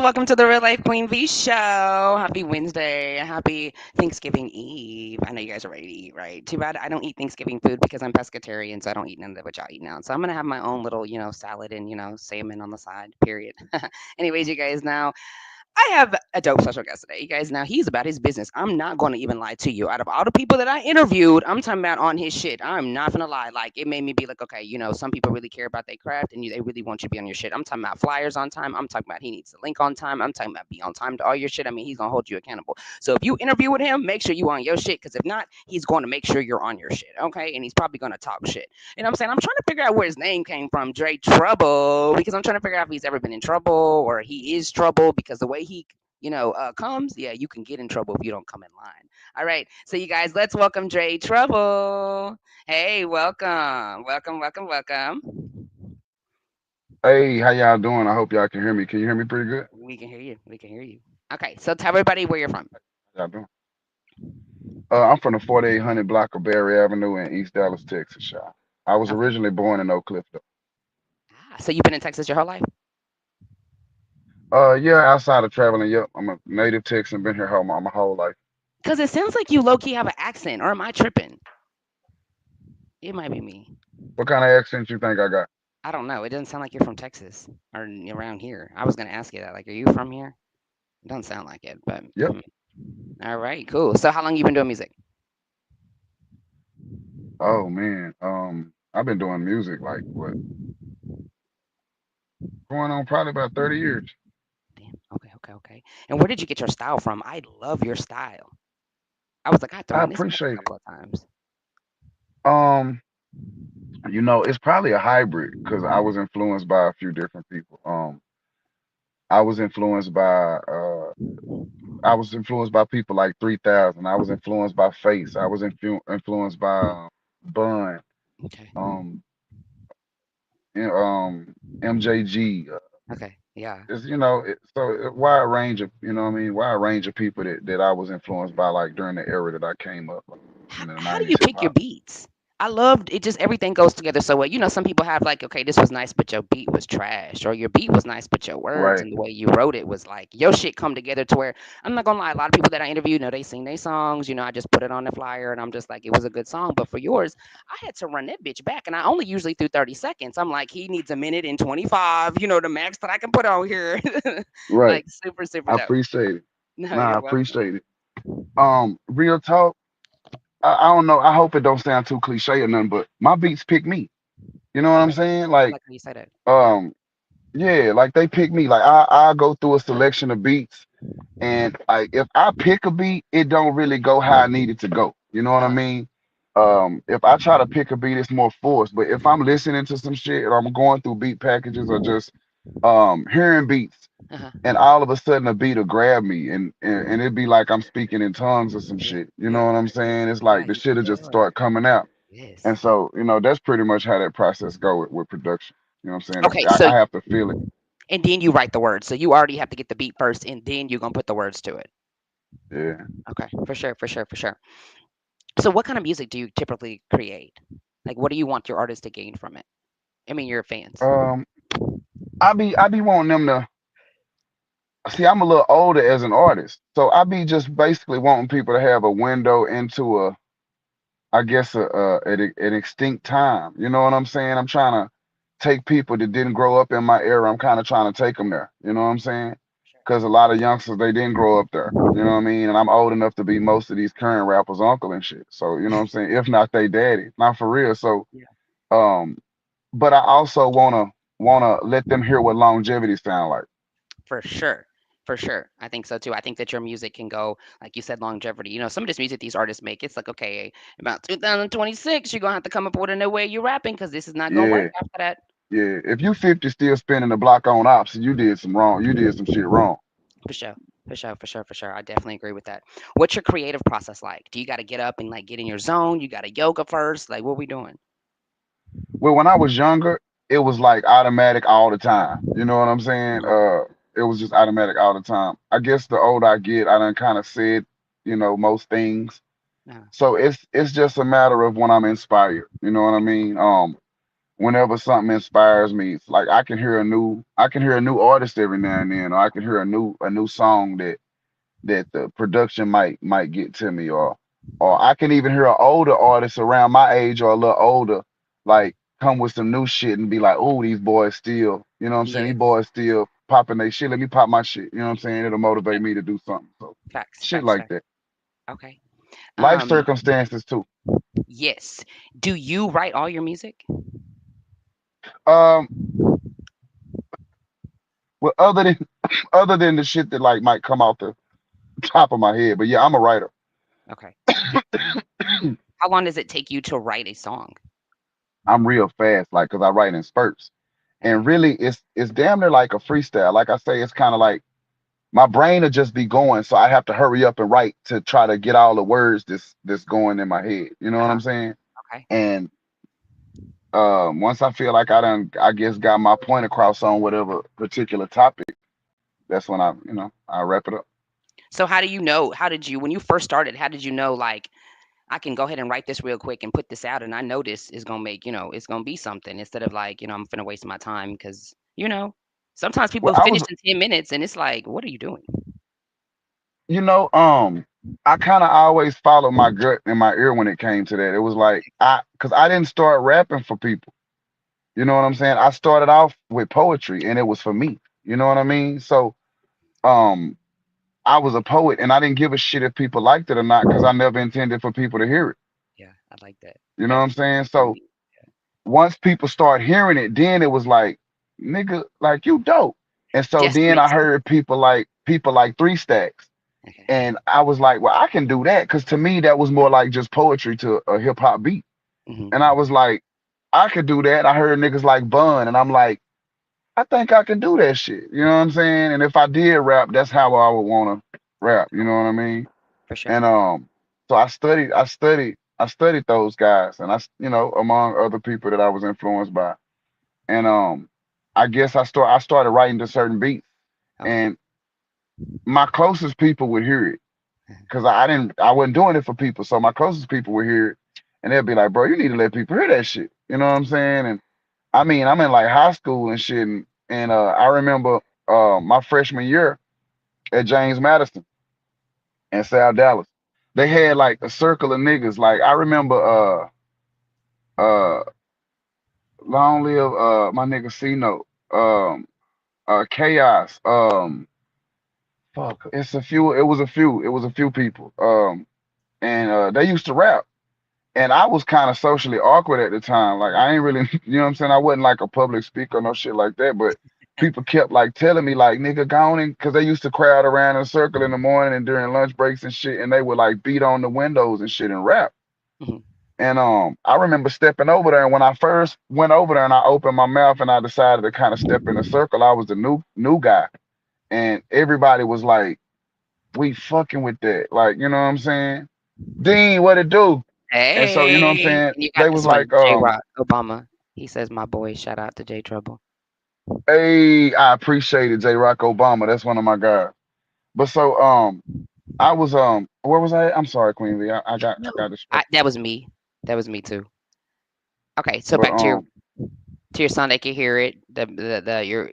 welcome to the Real Life Queen V show. Happy Wednesday. Happy Thanksgiving Eve. I know you guys are ready to eat, right? Too bad I don't eat Thanksgiving food because I'm pescatarian, so I don't eat none of what y'all eat now. So I'm gonna have my own little, salad and salmon on the side. Period. Anyways, you guys, now I have a dope special guest today. You guys, now he's about his business. I'm not going to even lie to you. Out of all the people that I interviewed, I'm talking about on his shit. I'm not going to lie. Like, it made me be like, okay, some people really care about their craft and they really want you to be on your shit. I'm talking about flyers on time. I'm talking about he needs the link on time. I'm talking about be on time to all your shit. I mean, he's going to hold you accountable. So if you interview with him, make sure you on your shit. Because if not, he's going to make sure you're on your shit. Okay. And he's probably going to talk shit. You know what I'm saying? I'm trying to figure out where his name came from, Dre Trouble, because I'm trying to figure out if he's ever been in trouble or he is trouble because the way he comes, yeah, you can get in trouble if you don't come in line. All right. So you guys, let's welcome Dre Trouble. Hey, welcome. Welcome, welcome, welcome. Hey, how y'all doing? I hope y'all can hear me. Can you hear me pretty good? We can hear you. We can hear you. Okay. So tell everybody where you're from. How y'all doing? I'm from the 4800 block of Berry Avenue in East Dallas, Texas, y'all. I was Okay. originally born in Oak Cliff, though. So you've been in Texas your whole life? Yeah, outside of traveling, yep. I'm a native Texan, been here my whole life. Because it sounds like you low key have an accent, or am I tripping? It might be me. What kind of accent you think I got? I don't know. It doesn't sound like you're from Texas or around here. I was gonna ask you that. Like, are you from here? It doesn't sound like it, but Yep. all right, cool. So how long you been doing music? Oh man, I've been doing music like what, going on probably about 30 years. Damn. Okay, okay, okay. And where did you get your style from? I love your style. I was like, I have to I run this back a appreciate it. couple of times. Um, it's probably a hybrid because I was influenced by a few different people. I was influenced by I was influenced by people like 3000. I was influenced by Face. I was influenced by Bun, Okay. um, MJG. Okay. Yeah. It's so a wide range of wide range of people that I was influenced by like during the era that I came up in the How do you '90s hip pick your hop. beats? I loved it. Just everything goes together so well. Some people have like, okay, this was nice, but your beat was trash, or your beat was nice, but your words Right. and the way you wrote it was like your shit come together to where I'm not gonna lie. A lot of people that I interview, they sing their songs. I just put it on the flyer, and I'm just like, it was a good song. But for yours, I had to run that bitch back, and I only usually through 30 seconds. I'm like, he needs a minute and 25. The max that I can put on here. Right. Like super, super I dope. appreciate it. No, Nah, I you're welcome. appreciate it. Real talk. I don't know. I hope it don't sound too cliche or nothing, but my beats pick me. You know what I'm Okay, saying? I Like, like how you say that. um, yeah, like they pick me. Like I go through a selection of beats, and like if I pick a beat, it don't really go how I need it to go. You know what I Uh-huh. mean? If I try to pick a beat, it's more forced. But if I'm listening to some shit or I'm going through beat packages or just hearing beats, Uh-huh. and all of a sudden a beat will grab me, and it'd be like I'm speaking in tongues or some Yeah, shit. You know yeah, what I'm saying? It's yeah, like the shit will just yeah. start coming out. Yes. And so, that's pretty much how that process go with production. You know what I'm saying? Okay, I have to feel it. and then you write the words. So you already have to get the beat first, and then you're gonna put the words to it. Yeah. Okay, for sure, for sure, for sure. So what kind of music do you typically create? Like, what do you want your artist to gain from it? I mean, your fans. Um, I be wanting them to see. I'm a little older as an artist, so I be just basically wanting people to have a window into I guess, an extinct time. You know what I'm saying? I'm trying to take people that didn't grow up in my era. I'm kind of trying to take them there. You know what I'm saying? Because a lot of youngsters they didn't grow up there. You know what I mean? And I'm old enough to be most of these current rappers' uncle and shit. So you know what I'm saying? If not they daddy, not for real. So Yeah. um, but I also wanna let them hear what longevity sound like. For sure. For sure. I think so too. I think that your music can go, like you said, longevity. Some of this music these artists make, it's like, okay, about 2026, you're going to have to come up with a new way you're rapping because this is not going to work Yeah, after that. yeah. If you 50 still spinning the block on ops, you did some wrong. You did some shit wrong. For sure. For sure. For sure. For sure. I definitely agree with that. What's your creative process like? Do you got to get up and like get in your zone? You got to yoga first? Like, what we doing? Well, when I was younger, it was like automatic all the time. You know what I'm saying? Uh-huh. It was just automatic all the time. I guess the older I get, I done kind of said, most things. Uh-huh. So it's just a matter of when I'm inspired. You know what I mean? whenever something inspires me. It's like I can hear a new artist every now and then, or I can hear a new song that the production might get to me, or I can even hear an older artist around my age or a little older, like come with some new shit and be like, oh, these boys still, you know what I'm saying? These Yes. boys still popping their shit. Let me pop my shit. You know what I'm saying? It'll Yep. motivate me to do something. So Facts. shit Facts. like Facts. that. Okay. Life Um. circumstances too. Yes. Do you write all your music? Um, well, other than other than the shit that like might come off the top of my head, but yeah, I'm a writer. Okay. How long does it take you to write a song? I'm real fast, like, cause I write in spurts, and Okay. really, it's damn near like a freestyle. Like I say, it's kind of like my brain will just be going, so I have to hurry up and write to try to get all the words that's going in my head. You know Uh what huh. I'm saying? Okay. And once I feel like I done, I guess, got my point across on whatever particular topic, that's when I wrap it up. So how do you know? How did you when you first started? How did you know like I can go ahead and write this real quick and put this out, and I know this is gonna make it's gonna be something instead of like I'm finna waste my time because sometimes Well, people I finish was, in 10 minutes and it's like, what are you doing? you know, I kind of always followed my gut and my ear when it came to that. It was like cause I didn't start rapping for people. You know what I'm saying? I started off with poetry, and it was for me. You know what I mean? So, um, I was a poet, and I didn't give a shit if people liked it or not, cause I never intended for people to hear it. Yeah, I like that. You know what That's I'm saying? for So me. once people start hearing it, then it was like, nigga, like you dope. And so then Destiny I too. heard people like Three Stacks. Okay. And I was like, well, I can do that. Because to me, that was more like just poetry to a hip hop beat. And Hmm. I was like, I could do that. I heard niggas like Bun. And I'm like, I think I can do that shit. You know what I'm saying? And if I did rap, that's how I would want to rap. You know what I mean? For sure. And so I studied those guys, and among other people that I was influenced by. And I guess I started writing to certain beats, Okay. and my closest people would hear it because I wasn't doing it for people, so my closest people would hear it, and they'd be like, "Bro, you need to let people hear that shit." You know what I'm saying? And I mean, I'm in like high school and shit, and I remember my freshman year at James Madison in South Dallas, they had like a circle of niggas. Like I remember uh long live my nigga C Note, Chaos, fuck, it was a few people. And they used to rap. And I was kind of socially awkward at the time. Like I ain't really, you know what I'm saying? I wasn't like a public speaker, no shit like that. But people kept like telling me like, nigga, go on, because they used to crowd around in a circle in the morning and during lunch breaks and shit, and they would like beat on the windows and shit and rap. Hmm. And I remember stepping over there, and when I first went over there and I opened my mouth and I decided to kind of step in a circle, I was the new guy, and everybody was like, "We fucking with that," like you know what I'm saying? Dean, what it do? And so you know what I'm Hey, saying? and you got They was this one, like, J Rock Obama. He says, "My boy, shout out to J Trouble." "Hey, I appreciate it, J. Rock Obama. That's one of my guys." But so I was where was I? I'm sorry, Queen V. I No, got distracted. that was me. That was me too. Okay, so But back to your son. They could hear it.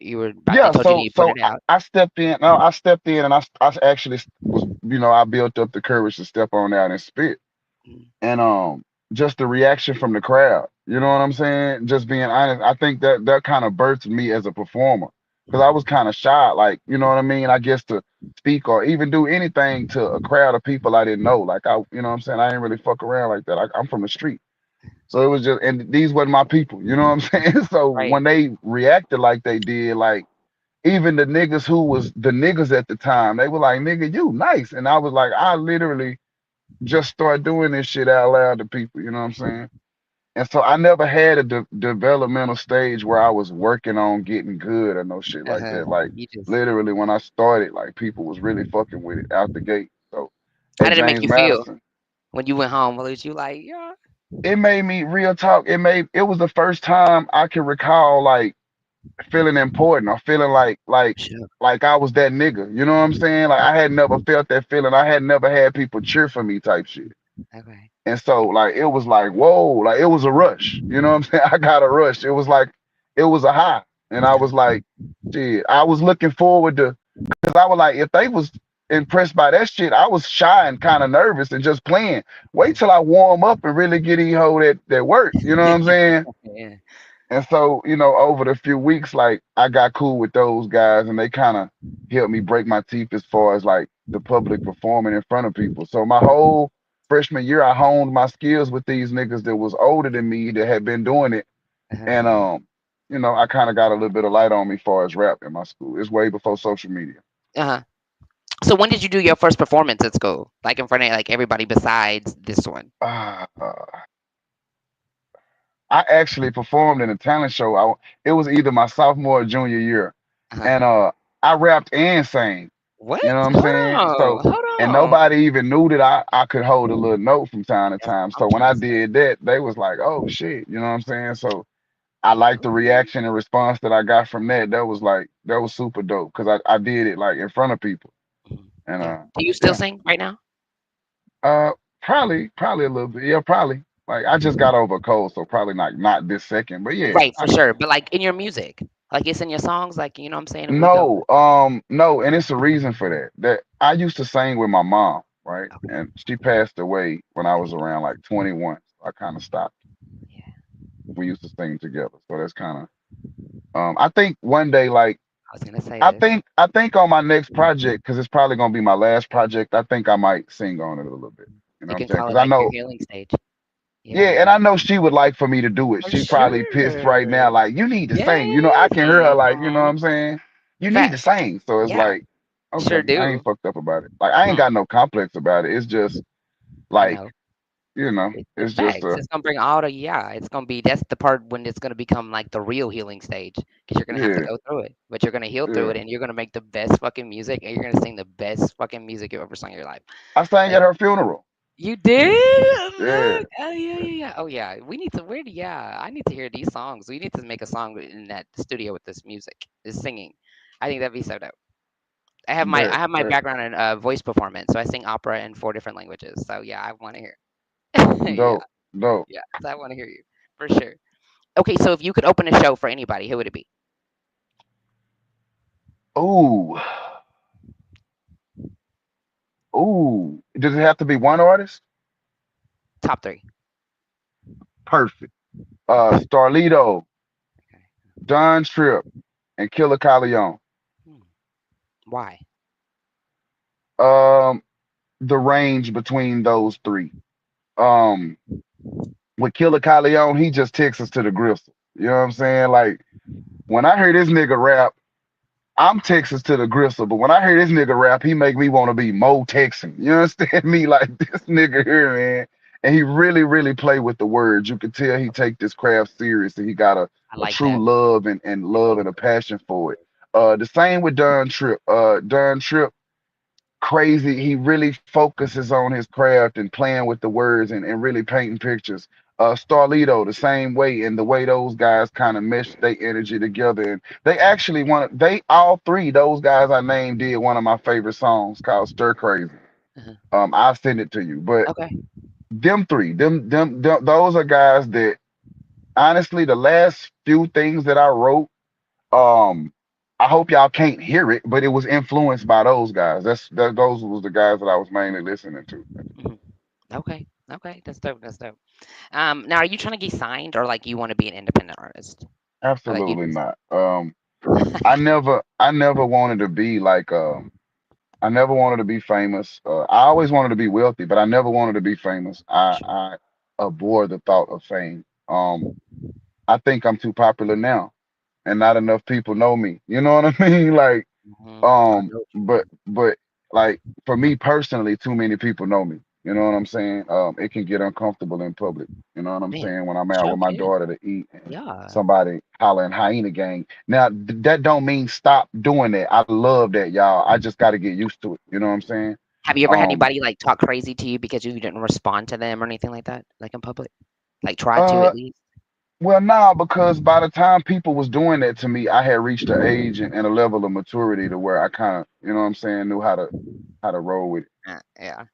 You were about. They yeah, told you so to put so it I, out. I stepped in. No, I stepped in, and I actually was, I built up the courage to step on out and spit, Mhm. and just the reaction from the crowd. You know what I'm saying? Just being honest, I think that kind of birthed me as a performer because I was kind of shy, like you know what I mean. I guess to speak or even do anything to a crowd of people I didn't know. Like you know what I'm saying? I ain't really fuck around like that. I'm from the street. So it was just, and these weren't my people, you know what I'm saying? So Right. when they reacted like they did, like even the niggas who was the niggas at the time, they were like, nigga, you nice. And I was like, I literally just started doing this shit out loud to people, you know what I'm saying? And so I never had a developmental stage where I was working on getting good or no shit Uh like huh. that. Like You just. literally when I started, like people was really fucking with it out the gate. So How at did it make James you feel Madison, when you went home? Was you like, yeah? it made me real talk. It was the first time I can recall like feeling important or feeling Sure. like I was that nigga. You know what I'm saying? Like I had never felt that feeling. I had never had people cheer for me type shit. Okay. And so like it was like, whoa, like it was a rush. You know what I'm saying? I got a rush. It was like it was a high. And I was like, shit, I was looking forward to because I was like, if they was impressed by that shit, I was shy and kind of nervous and just playing. Wait till I warm up and really get that work. You know what I'm saying? Yeah. And so, over the few weeks, like I got cool with those guys and they kind of helped me break my teeth as far as like the public performing in front of people. So my whole freshman year, I honed my skills with these niggas that was older than me that had been doing it. And Uh-huh. I kind of got a little bit of light on me as far as rap in my school. It's way before social media. Uh-huh. So when did you do your first performance at school? Like in front of like everybody besides this one? Uh, I actually performed in a talent show. It was either my sophomore or junior year, Uh-huh. and I rapped and sang. What? You know what I'm Hold saying? on. So, Hold and on. nobody even knew that I could hold a little note from time to time. I'm So when trying I to say. did that, they was like, "Oh shit," you know what I'm saying? So I liked the reaction and response that I got from that. That was super dope because I did it like in front of people, Mhm. and Yeah. Do you still yeah, sing right now? uh, probably a little bit, yeah, probably. Like I just got over a cold, so probably not this second, but yeah, Right, I for can sure. sing. But like in your music, like it's in your songs, like you know what I'm saying? If we go, No, no, and it's a reason for that. That I used to sing with my mom, right? okay, And she passed away when I was around like 21. So I kind of stopped. yeah, We used to sing together. So that's kind of I think one day like I was gonna say this. I think on my next project, because it's probably gonna be my last project, I think I might sing on it a little bit. You know You what I'm can saying? call Because it I like your know, healing stage. Yeah, yeah, and I know she would like for me to do it. for She probably pissed right sure. now, like, you need to sing. I Yes. can hear her like, you know what Hmm. I'm saying? You need to Facts. sing. So it's Yeah, like, okay, sure I ain't do. fucked up about it. Like I ain't Hmm. got no complex about it. It's just I like, know. It's it's just facts. It's gonna bring all the yeah. It's gonna be that's the part when it's gonna become like the real healing stage because you're gonna have to yeah, go through it, but you're gonna heal through yeah. it, and you're gonna make the best fucking music, and you're gonna sing the best fucking music you ever sung in your life. I sang Like at her funeral. you did? Yeah, Look. Oh yeah, yeah, yeah. Oh yeah. We need to where do yeah, I need to hear these songs. We need to make a song in that studio with this music, this singing. I think that'd be so dope. I have my but background in voice performance, so I sing opera in 4 different languages. So yeah, I want to hear. Yeah, dope, dope. yeah. So I want to hear you for sure. Okay, so if you could open a show for anybody, who would it be? Ooh, ooh. Does it have to be one artist? Top three. Perfect. Starlito, Okay. Don Tripp, and Killer Leon. Hmm. Why? Um, the range between those three. Um, with Killer Leon, he just takes us to the gristle. You know what I'm saying? Like when I hear this nigga rap, I'm Texas to the gristle, but when I hear this nigga rap, he make me want to be Mo Texan. You understand me? Like this nigga here, man. And he really, really play with the words. You can tell he take this craft serious and he got I a like true that. love and love and a passion for it. The same with Don Tripp. Don Tripp crazy. He really focuses on his craft and playing with the words and really painting pictures. Starlito, the same way, and the way those guys kind of mesh their energy together. And they actually they all three, those guys I named, did one of my favorite songs called Stir Crazy. Uh-huh. I'll send it to you. But Okay. them three, those are guys that honestly, the last few things that I wrote, um, I hope y'all can't hear it, but it was influenced by those guys. Those was the guys that I was mainly listening to. Mhm. Okay. Okay. That's dope. That's dope. Now are you trying to get signed or like you want to be an independent artist? Or like you Absolutely just not. I never wanted to be like I never wanted to be famous. I always wanted to be wealthy, but I never wanted to be famous. sure. I abhor the thought of fame. I think I'm too popular now, and not enough people know me. You know what I mean? Like, Hmm. I know what you but like for me personally, too many people know me. You know what I'm saying? It can get uncomfortable in public. You know what I'm mean. Man, saying? When I'm out sure with my can. daughter to eat and Yeah. somebody hollering hyena gang. Now that don't mean stop doing that. I love that, y'all. I just got to get used to it. You know what I'm saying? Have you ever had Um, anybody like talk crazy to you because you didn't respond to them or anything like that, like in public? Like try to uh, at least. well, nah, because by the time people was doing that to me, I had reached an age and a level of maturity to where I kind of, you know what I'm saying, knew how to roll with it. Yeah.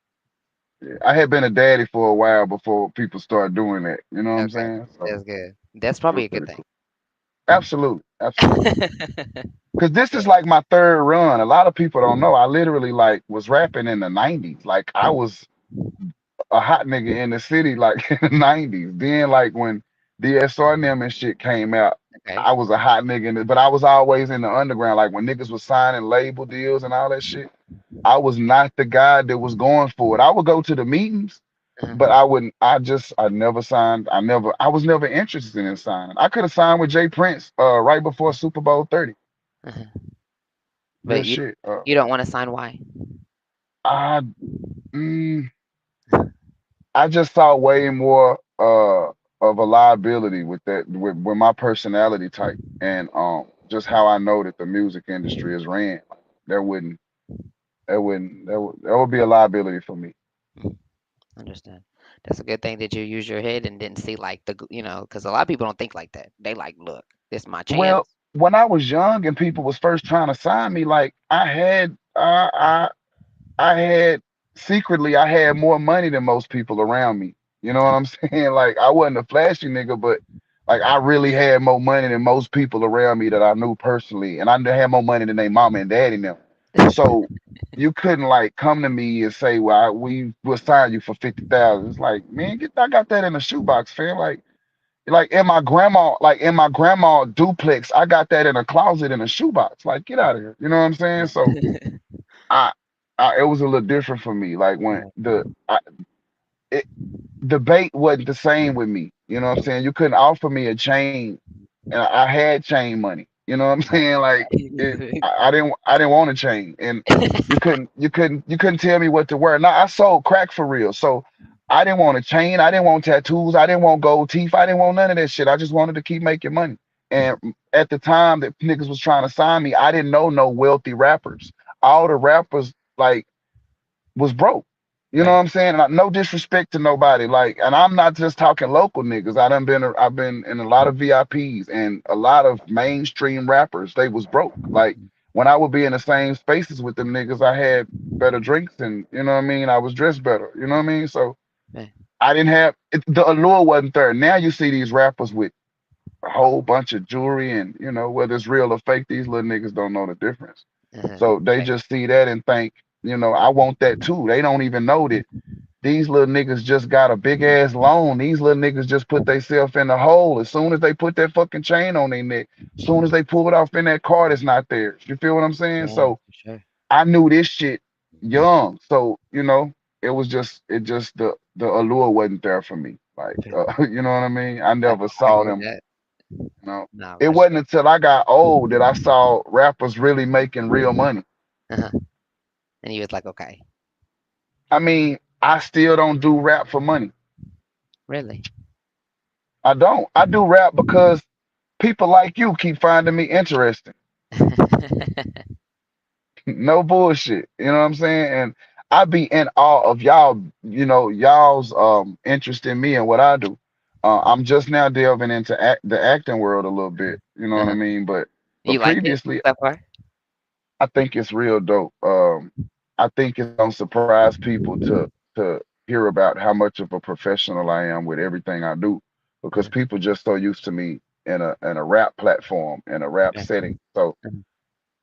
Yeah, I had been a daddy for a while before people start doing that. You know what I'm Okay, saying? So that's good. That's it probably was a good pretty thing. cool. Absolutely, absolutely. Because this Yeah. is like my third run. A lot of people don't know. I literally like was rapping in the '90s. Like I was a hot nigga in the city, like in the '90s. Then like when DSR and them and shit came out, Okay. I was a hot nigga in it. But I was always in the underground. Like when niggas was signing label deals and all that shit, I was not the guy that was going for it. I would go to the meetings, but Uh-huh. I wouldn't. I never signed. I was never interested in signing. I could have signed with Jay Prince right before Super Bowl 30. Uh-huh. But Real you shit. you don't want to sign Y. I mm, I just saw way more of a liability with that with my personality type and just how I know that the music industry is ran. That wouldn't that would be a liability for me. Mhm. Understand. That's a good thing that you use your head and didn't see like because a lot of people don't think like that. They like, look, this is my Well, chance. when I was young and people was first trying to sign me, like I had secretly I had more money than most people around me. You know what I'm saying? Like I wasn't a flashy nigga, but like I really had more money than most people around me that I knew personally, and I had more money than they mama and daddy now. So you couldn't like come to me and say, "Well, we will sign you for 50,000." It's like, man, I got that in a shoebox, fam. Like in my grandma duplex, I got that in a closet in a shoebox. Like, get out of here. You know what I'm saying? So I, it was a little different for me. Like when it, the bait wasn't the same with me. You know what I'm saying? You couldn't offer me a chain, and I had chain money. You know what I'm saying? Like I didn't want a chain, and you couldn't tell me what to wear. Now I sold crack for real, so I didn't want a chain. I didn't want tattoos. I didn't want gold teeth. I didn't want none of that shit. I just wanted to keep making money. And at the time that niggas was trying to sign me, I didn't know no wealthy rappers. All the rappers like was broke. You know what Right. I'm saying? And no disrespect to nobody. Like, and I'm not just talking local niggas. I've been in a lot of VIPs and a lot of mainstream rappers. They was broke. Like when I would be in the same spaces with them niggas, I had better drinks and you know what I mean. I was dressed better. You know what I mean? So Right. I didn't have the allure wasn't there. Now you see these rappers with a whole bunch of jewelry and you know whether it's real or fake. These little niggas don't know the difference. Uh-huh. So they Right. just see that and think, you know, I want that too. They don't even know that these little niggas just got a big ass loan. These little niggas just put themselves in the hole. As soon as they put that fucking chain on their neck, as soon as they pull it off in that card, it's not theirs. You feel what I'm saying? Yeah, So for sure. I knew this shit young. So, you know, it just the allure wasn't there for me. Like Okay. you know what I mean? I I, never I saw get them, that. you know. No, It for wasn't sure. until I got old that I saw rappers really making real money. Uh-huh. And he was like, okay, I mean, I still don't do rap for money. really? I don't. I do rap because people like you keep finding me interesting. No bullshit. You know what I'm saying? And I be in awe of y'all, you know, y'all's interest in me and what I do. I'm just now delving into the acting world a little bit. You know what I Uh-huh. mean? But You like it previously, so far? I think it's real dope. I think it's gonna surprise people to hear about how much of a professional I am with everything I do, because Uh-huh. people just so used to me in a rap platform in a rap Right. setting. So Uh-huh.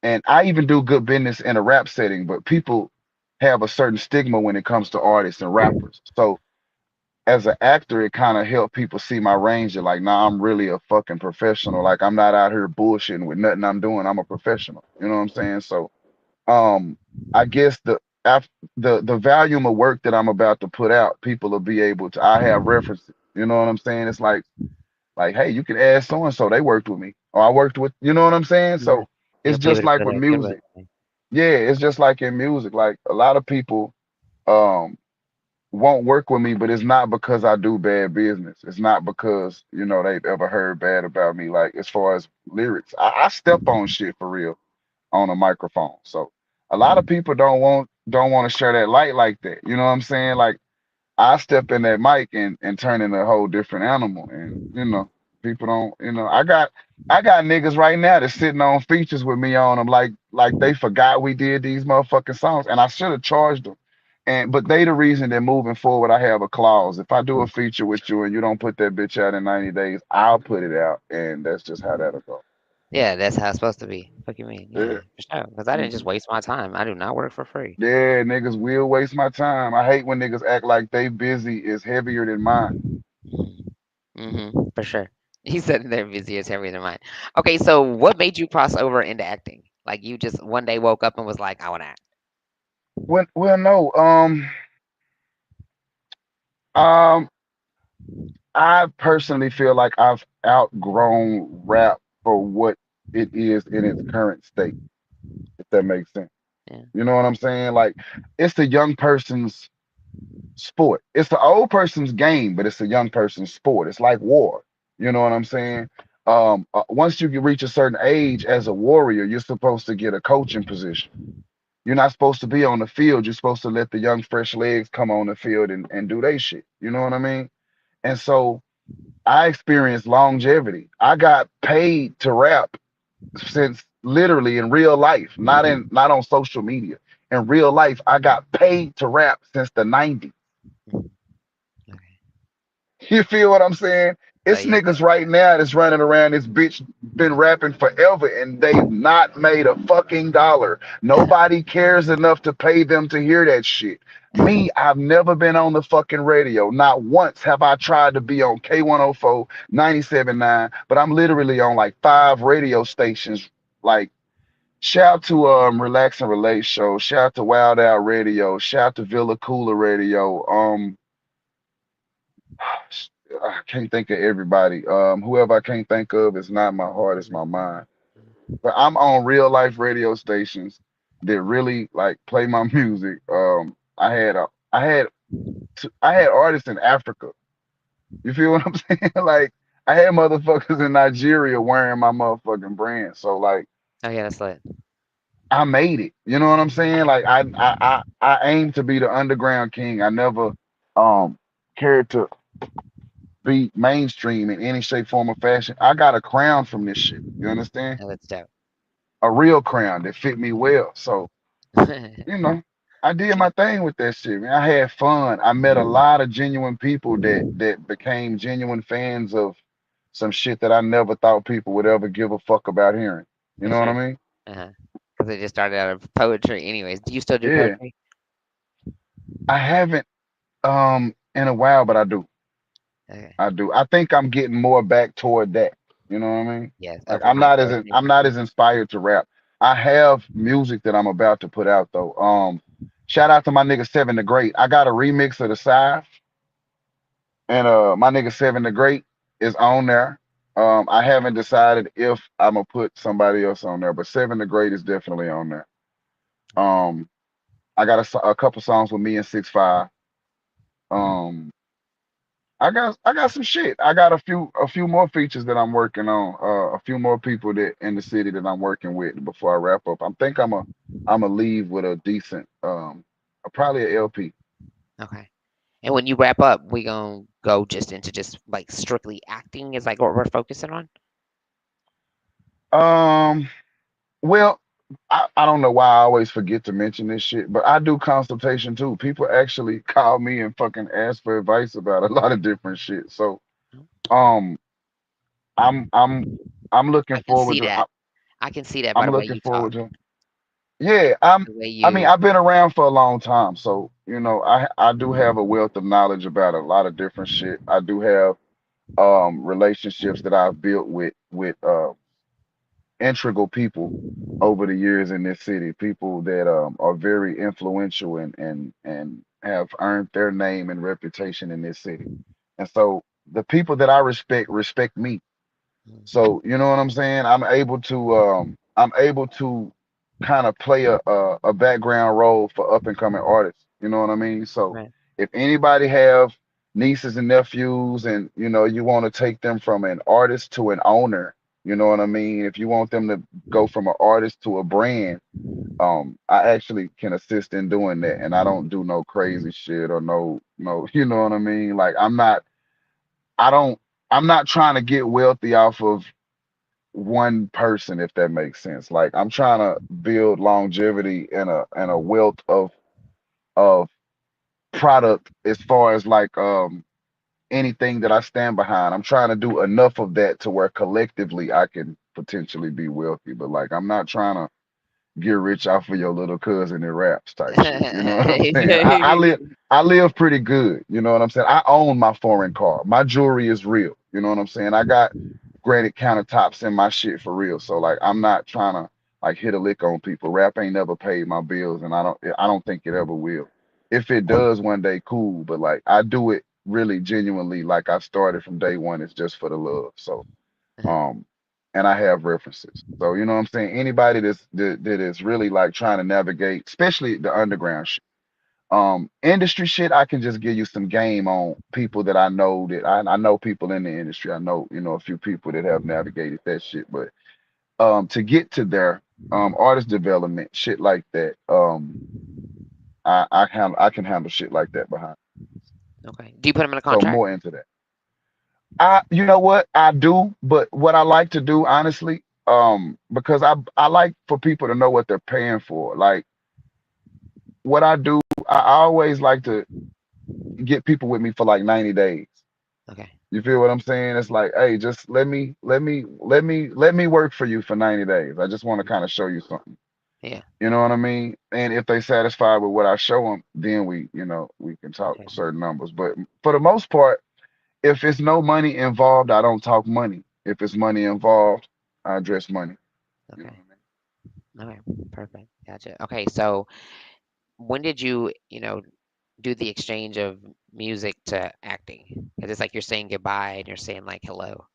and I even do good business in a rap setting, but people have a certain stigma when it comes to artists and rappers. So as an actor, it kind of helped people see my range of like, nah, I'm really a fucking professional. Like I'm not out here bullshitting with nothing I'm doing. I'm a professional. You know what I'm saying? So um I guess the volume of work that I'm about to put out, people will be able to I have references. You know what I'm saying? It's like, hey, you can ask so and so, they worked with me. Or I worked with you know what I'm saying? Yeah. So You'll it's be able just to like put with a good music. resume. Yeah, it's just like in music. Like a lot of people um won't work with me, but it's not because I do bad business. It's not because, you know, they've ever heard bad about me. Like as far as lyrics, I step on shit for real on a microphone. So a lot of people don't want to share that light like that. You know what I'm saying? Like I step in that mic and turn into a whole different animal. And you know, people don't. You know, I got niggas right now that's sitting on features with me on them, like they forgot we did these motherfucking songs, and I should have charged them And but they the reason that moving forward, I have a clause. If I do a feature with you and you don't put that bitch out in 90 days, I'll put it out, and that's just how that'll go. Yeah, that's how it's supposed to be. Fuck you mean? Yeah. Yeah, for sure. Because I didn't just Mhm. waste my time. I do not work for free. Yeah, niggas will waste my time. I hate when niggas act like they busy is heavier than mine. For sure. He said they're busy as heavier than mine. Okay, so what made you cross over into acting? Like you just one day woke up and was like, I want to act. Well, no. Um, I personally feel like I've outgrown rap for what it is in its current state, if that makes sense. Yeah. You know what I'm saying? Like, it's the young person's sport. It's the old person's game, but it's a young person's sport. It's like war. You know what I'm saying? Once you can reach a certain age as a warrior, you're supposed to get a coaching position. You're not supposed to be on the field. You're supposed to let the young, fresh legs come on the field and do their shit. You know what I mean? And so I experienced longevity. I got paid to rap since literally in real life, not on social media. In real life, I got paid to rap since the 90s. Mhm. Okay. You feel what I'm saying? So It's you niggas right now that's running around this bitch been rapping forever and they've not made a fucking dollar. Nobody cares enough to pay them to hear that shit. Me, I've never been on the fucking radio. Not once have I tried to be on K104, 97.9, but I'm literally on like 5 radio stations. Like, shout to Relax and Relate Show, shout to Wild Out Radio, shout to Villa Cooler Radio. I can't think of everybody. Whoever I can't think of, is not my heart, it's my mind. But I'm on real life radio stations that really like play my music. I had artists in Africa. You feel what I'm saying? Like, I had motherfuckers in Nigeria wearing my motherfucking brand. So like, oh yeah, that's lit. I made it. You know what I'm saying? Like, I aim to be the underground king. I never um cared to be mainstream in any shape, form, or fashion. I got a crown from this shit. You understand? Oh, that's dope. A real crown that fit me well. So, you know, I did True. my thing with that shit, man. I had fun. I met a lot of genuine people that became genuine fans of some shit that I never thought people would ever give a fuck about hearing. You For know what I sure. mean? Uh-huh. Because it just started out of poetry anyways. Do you still do Yeah. poetry? I haven't in a while, but I do. Okay. I do. I think I'm getting more back toward that. You know what I mean? Yes, Like, of real poetry. I'm not as inspired to rap. I have music that I'm about to put out though. Shout out to my nigga Seven the Great. I got a remix of the Scythe, and my nigga Seven the Great is on there. I haven't decided if I'm gonna put somebody else on there, but Seven the Great is definitely on there. Okay. Um, I got a couple songs with me and 6 5. Um, I got some shit. I got a few more features that I'm working on. A few more people that in the city that I'm working with before I wrap up. I'm a leave with a decent probably a LP. Okay. And when you wrap up, we gonna go just into just like strictly acting is like what we're focusing on. Um well, I don't know why I always forget to mention this shit, but I do consultation too. People actually call me and fucking ask for advice about a lot of different shit. So um I'm I'm I'm looking I can forward see to that. I can see that by I'm the way looking you talk, forward to Yeah, the way I mean, you. I've been around for a long time, so you know, I do have a wealth of knowledge about a lot of different shit. I do have relationships that I've built with integral people over the years in this city, people that are very influential and have earned their name and reputation in this city. And so the people that I respect me. Mhm. So you know what I'm saying? I'm able to kind of play a background role for up and coming artists. You know what I mean? So Right. if anybody have nieces and nephews and you know you want to take them from an artist to an owner, you know what I mean? If you want them to go from an artist to a brand, I actually can assist in doing that. And I don't do no crazy shit or no, you know what I mean? Like, I don't I'm not trying to get wealthy off of one person, if that makes sense. Like, I'm trying to build longevity and a wealth of product as far as like anything that I stand behind. I'm trying to do enough of that to where collectively I can potentially be wealthy. But like I'm not trying to get rich off of your little cousin that raps type shit. You know what I'm saying? I live pretty good. You know what I'm saying? I own my foreign car. My jewelry is real. You know what I'm saying? I got granite countertops in my shit for real. So like I'm not trying to like hit a lick on people. Rap ain't never paid my bills and I don't think it ever will. If it does one day, cool. But like I do it really genuinely like I started from day one. It's just for the love. So um and I have references. So you know what I'm saying? Anybody that is really like trying to navigate, especially the underground shit. Industry shit, I can just give you some game on people that I know that I know people in the industry. I know, a few people that have navigated that shit. But to get to there, artist development, shit like that, I can handle shit like that behind. Okay. Do you put them in a So contract? more into that. You know what? I do, but what I like to do, honestly, because I like for people to know what they're paying for. Like what I do, I always like to get people with me for like 90 days. Okay. You feel what I'm saying? It's like, hey, just let me work for you for 90 days. I just want to kind of show you something. Yeah. You know what I mean? And if they satisfied with what I show them, then we can talk Okay. certain numbers. But for the most part, if it's no money involved, I don't talk money. If it's money involved, I address money. You know Okay. what Okay. Perfect. Gotcha. Okay. So when did you, do the exchange of music to acting? Because it's like you're saying goodbye and you're saying like hello.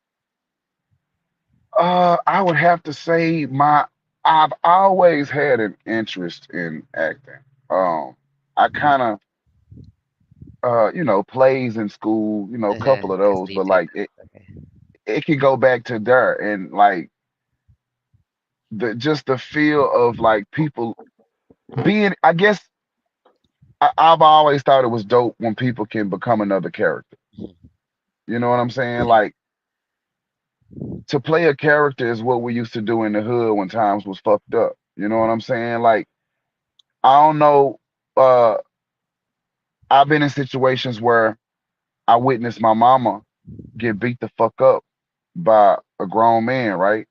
I would have to say I've always had an interest in acting. I kind of plays in school, a couple of Yes, those, me but too. like Okay. it could go back to there and like the feel of like people being. I guess I've always thought it was dope when people can become another character. Mhm. You know what I'm saying? Yeah. Like to play a character is what we used to do in the hood when times was fucked up. You know what I'm saying? Like I don't know. Uh, I've been in situations where I witnessed my mama get beat the fuck up by a grown man, right?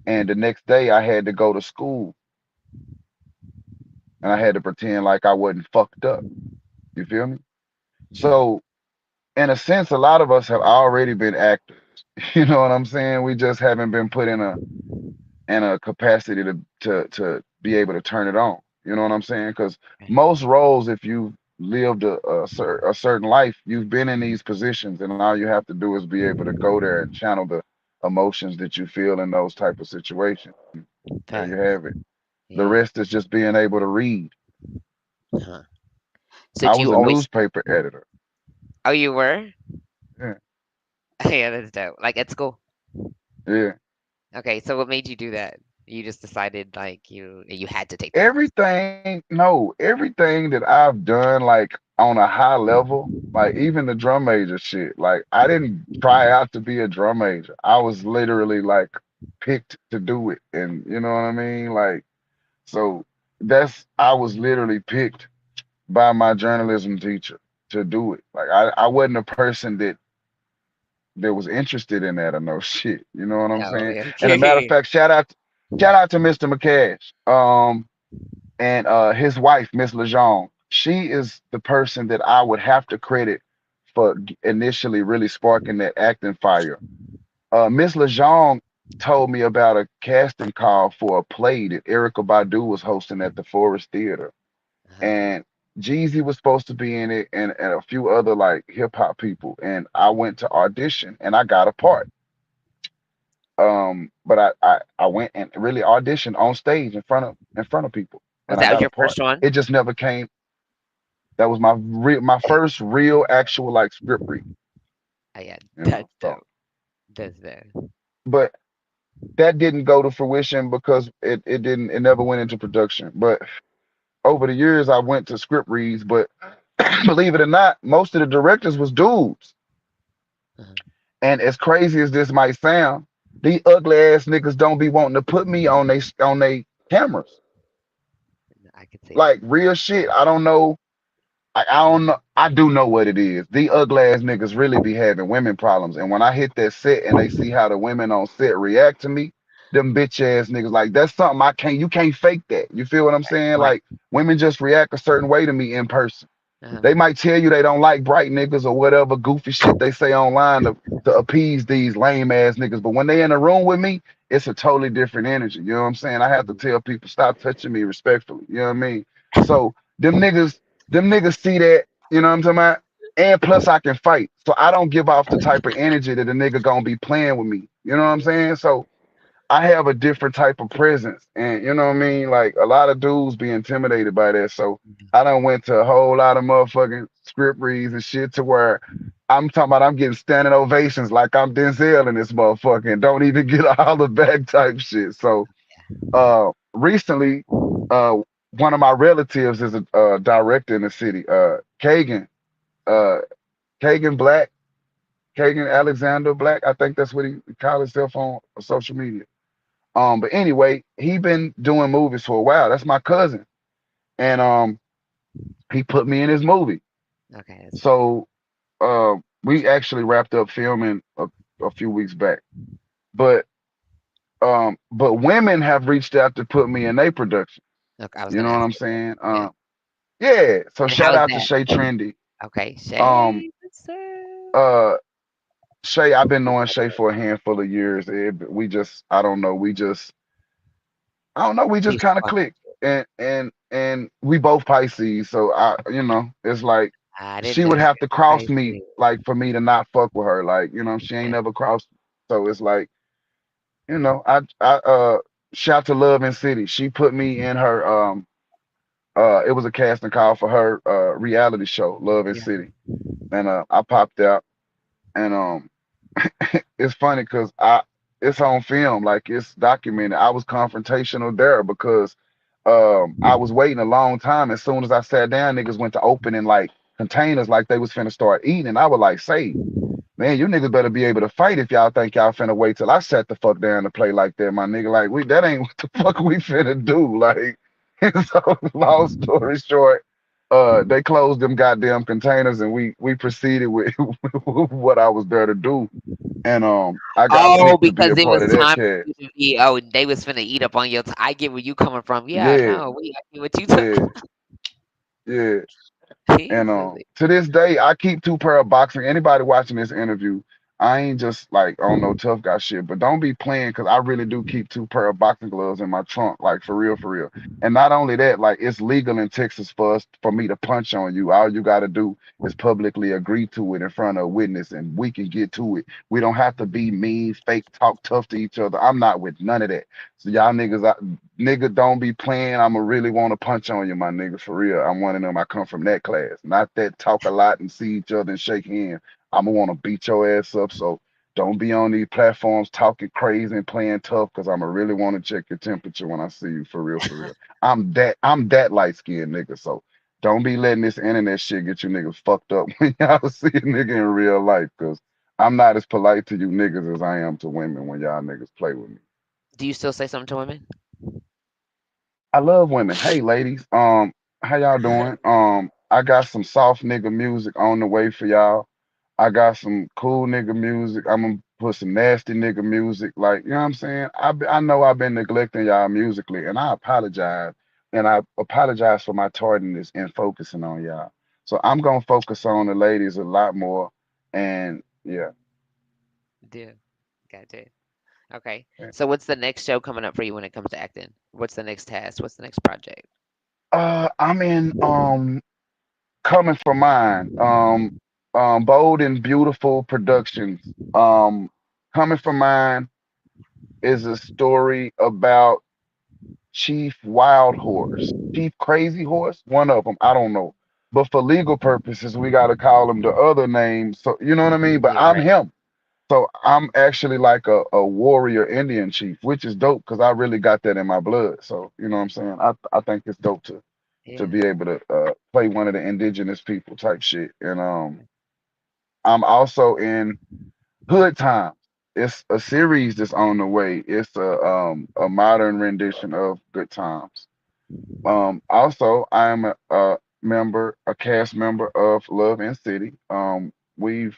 And the next day I had to go to school and I had to pretend like I wasn't fucked up. You feel me? Mhm. So in a sense, a lot of us have already been actors. You know what I'm saying? We just haven't been put in a capacity to be able to turn it on. You know what I'm saying? Because Okay. most roles, if you've lived a certain life, you've been in these positions, and all you have to do is be able to go there and channel the emotions that you feel in those type of situations. There you Facts. have it. The Yeah. rest is just being able to read. Uh-huh. So I do was you a always? newspaper editor. Oh, you were? Yeah, Yeah, that's dope. Like at school. yeah. Okay, so what made you do that? You just decided like you had to take the class. Everything that I've done, like on a high level, like even the drum major shit, like I didn't try out to be a drum major. I was literally like picked to do it. And you know what I mean? Like, so I was literally picked by my journalism teacher to do it. Like, I wasn't a person that was interested in that or no shit. You know what I'm Oh, saying? yeah, And a matter of okay. fact, shout out to Mr. McCash. And his wife, Miss Lejeune, she is the person that I would have to credit for initially really sparking that acting fire. Miss Lejeune told me about a casting call for a play that Erica Badu was hosting at the Forest Theater, Uh-huh. and Jeezy was supposed to be in it, and a few other like hip hop people. And I went to audition, and I got a part. But I went and really auditioned on stage in front of people, Was and I that got a your part. first one? It just never came. That was my first real actual like script read, Oh, yeah, you know. that's So, dope. That's dope. but that didn't go to fruition because it never went into production. But over the years, I went to script reads. But believe it or not, most of the directors was dudes. Uh-huh. And as crazy as this might sound, these ugly ass niggas don't be wanting to put me on they cameras. I could see that. Like real shit. I don't know. I don't know. I do know what it is. The ugly ass niggas really be having women problems. And when I hit that set and they see how the women on set react to me, them bitch ass niggas, like that's something I can't, you can't fake that. You feel what I'm saying? Right. Like women just react a certain way to me in person. Uh-huh. They might tell you they don't like bright niggas or whatever goofy shit they say online to appease these lame ass niggas. But when they in a room with me, it's a totally different energy. You know what I'm saying? I have to tell people stop touching me respectfully. You know what I mean? So them niggas see that, you know what I'm talking about? And plus I can fight. So I don't give off the type of energy that a nigga gonna be playing with me. You know what I'm saying? So I have a different type of presence. And you know what I mean? Like a lot of dudes be intimidated by that. So Mhm. I done went to a whole lot of motherfucking script reads and shit to where I'm talking about I'm getting standing ovations like I'm Denzel in this motherfucker and don't even get all the back type shit. So recently uh one of my relatives is a director in the city, Kagan, uh Kagan Black, Kagan Alexander Black. I think that's what he called himself on social media. But anyway, he been doing movies for a while. That's my cousin. And he put me in his movie. Okay, that's right. So we actually wrapped up filming a few weeks back. But but women have reached out to put me in their production. Look, I was You gonna know what ask I'm you that. saying? Yeah. Yeah. So And shout how's out to that? Shay Trendy. Okay, Um Shay. What's up? uh Shay, I've been knowing Shay for a handful of years. We just I don't know, I don't know, we just Peace kind of fuck. clicked. And we both Pisces, so it's like I didn't she know would you have to were cross me spicy. like for me to not fuck with her. Like, she ain't Yeah. never crossed. So it's like, I shout to Love and City. She put me in her it was a casting call for her reality show, Love and Yeah. City. And I popped out and it's funny because it's on film, like it's documented. I was confrontational there because I was waiting a long time. As soon as I sat down, niggas went to opening like containers like they was finna start eating. And I was like, say, man, you niggas better be able to fight if y'all think y'all finna wait till I sat the fuck down to play like that, my nigga. Like, that ain't what the fuck we finna do. Like, and so long story short, they closed them goddamn containers and we proceeded with what I was there to do. And I got Oh, picked to be because a it part was of that time cast. for you to be. Oh, they was finna eat up on your. I get where you coming from. Yeah, Yeah, no, I get what you took. yeah, yeah. And Easily. to this day, I keep two pair of boxing. Anybody watching this interview, I ain't just like on no tough guy shit, but don't be playing because I really do keep two pair of boxing gloves in my trunk, like for real, for real. And not only that, like it's legal in Texas for me to punch on you. All you got to do is publicly agree to it in front of a witness, and we can get to it. We don't have to be mean, fake, talk tough to each other. I'm not with none of that. So y'all niggas, nigga, don't be playing. I'ma really want to punch on you, my nigga, for real. I'm one of them. I come from that class, not that talk a lot and see each other and shake hands. I'ma want to beat your ass up. So don't be on these platforms talking crazy and playing tough, cause I'ma really want to check your temperature when I see you, for real, for real. I'm that light skinned nigga. So don't be letting this internet shit get you niggas fucked up when y'all see a nigga in real life, cause I'm not as polite to you niggas as I am to women when y'all niggas play with me. Do you still say something to women? I love women. Hey, ladies. How y'all doing? I got some soft nigga music on the way for y'all. I got some cool nigga music. I'm gonna put some nasty nigga music. Like, you know what I'm saying? I know I've been neglecting y'all musically, and I apologize. And I apologize for my tardiness in focusing on y'all. So I'm gonna focus on the ladies a lot more. And yeah. Do. Gotcha. Okay. So what's the next show coming up for you when it comes to acting? What's the next task? What's the next project? I'm in Coming from Mine, Bold and Beautiful Productions. Um, Coming from Mine is a story about Chief Wild Horse, Chief Crazy Horse, one of them. I don't know, but for legal purposes, we got to call him the other name. So you know what I mean. But Yeah, I'm right. him. So I'm actually like a warrior Indian chief, which is dope because I really got that in my blood. So you know what I'm saying. I think it's dope to Yeah. be able to play one of the indigenous people type shit. And I'm also in Hood Times. It's a series that's on the way. It's a modern rendition of Good Times. Also, I am member, a cast member of Love and City. We've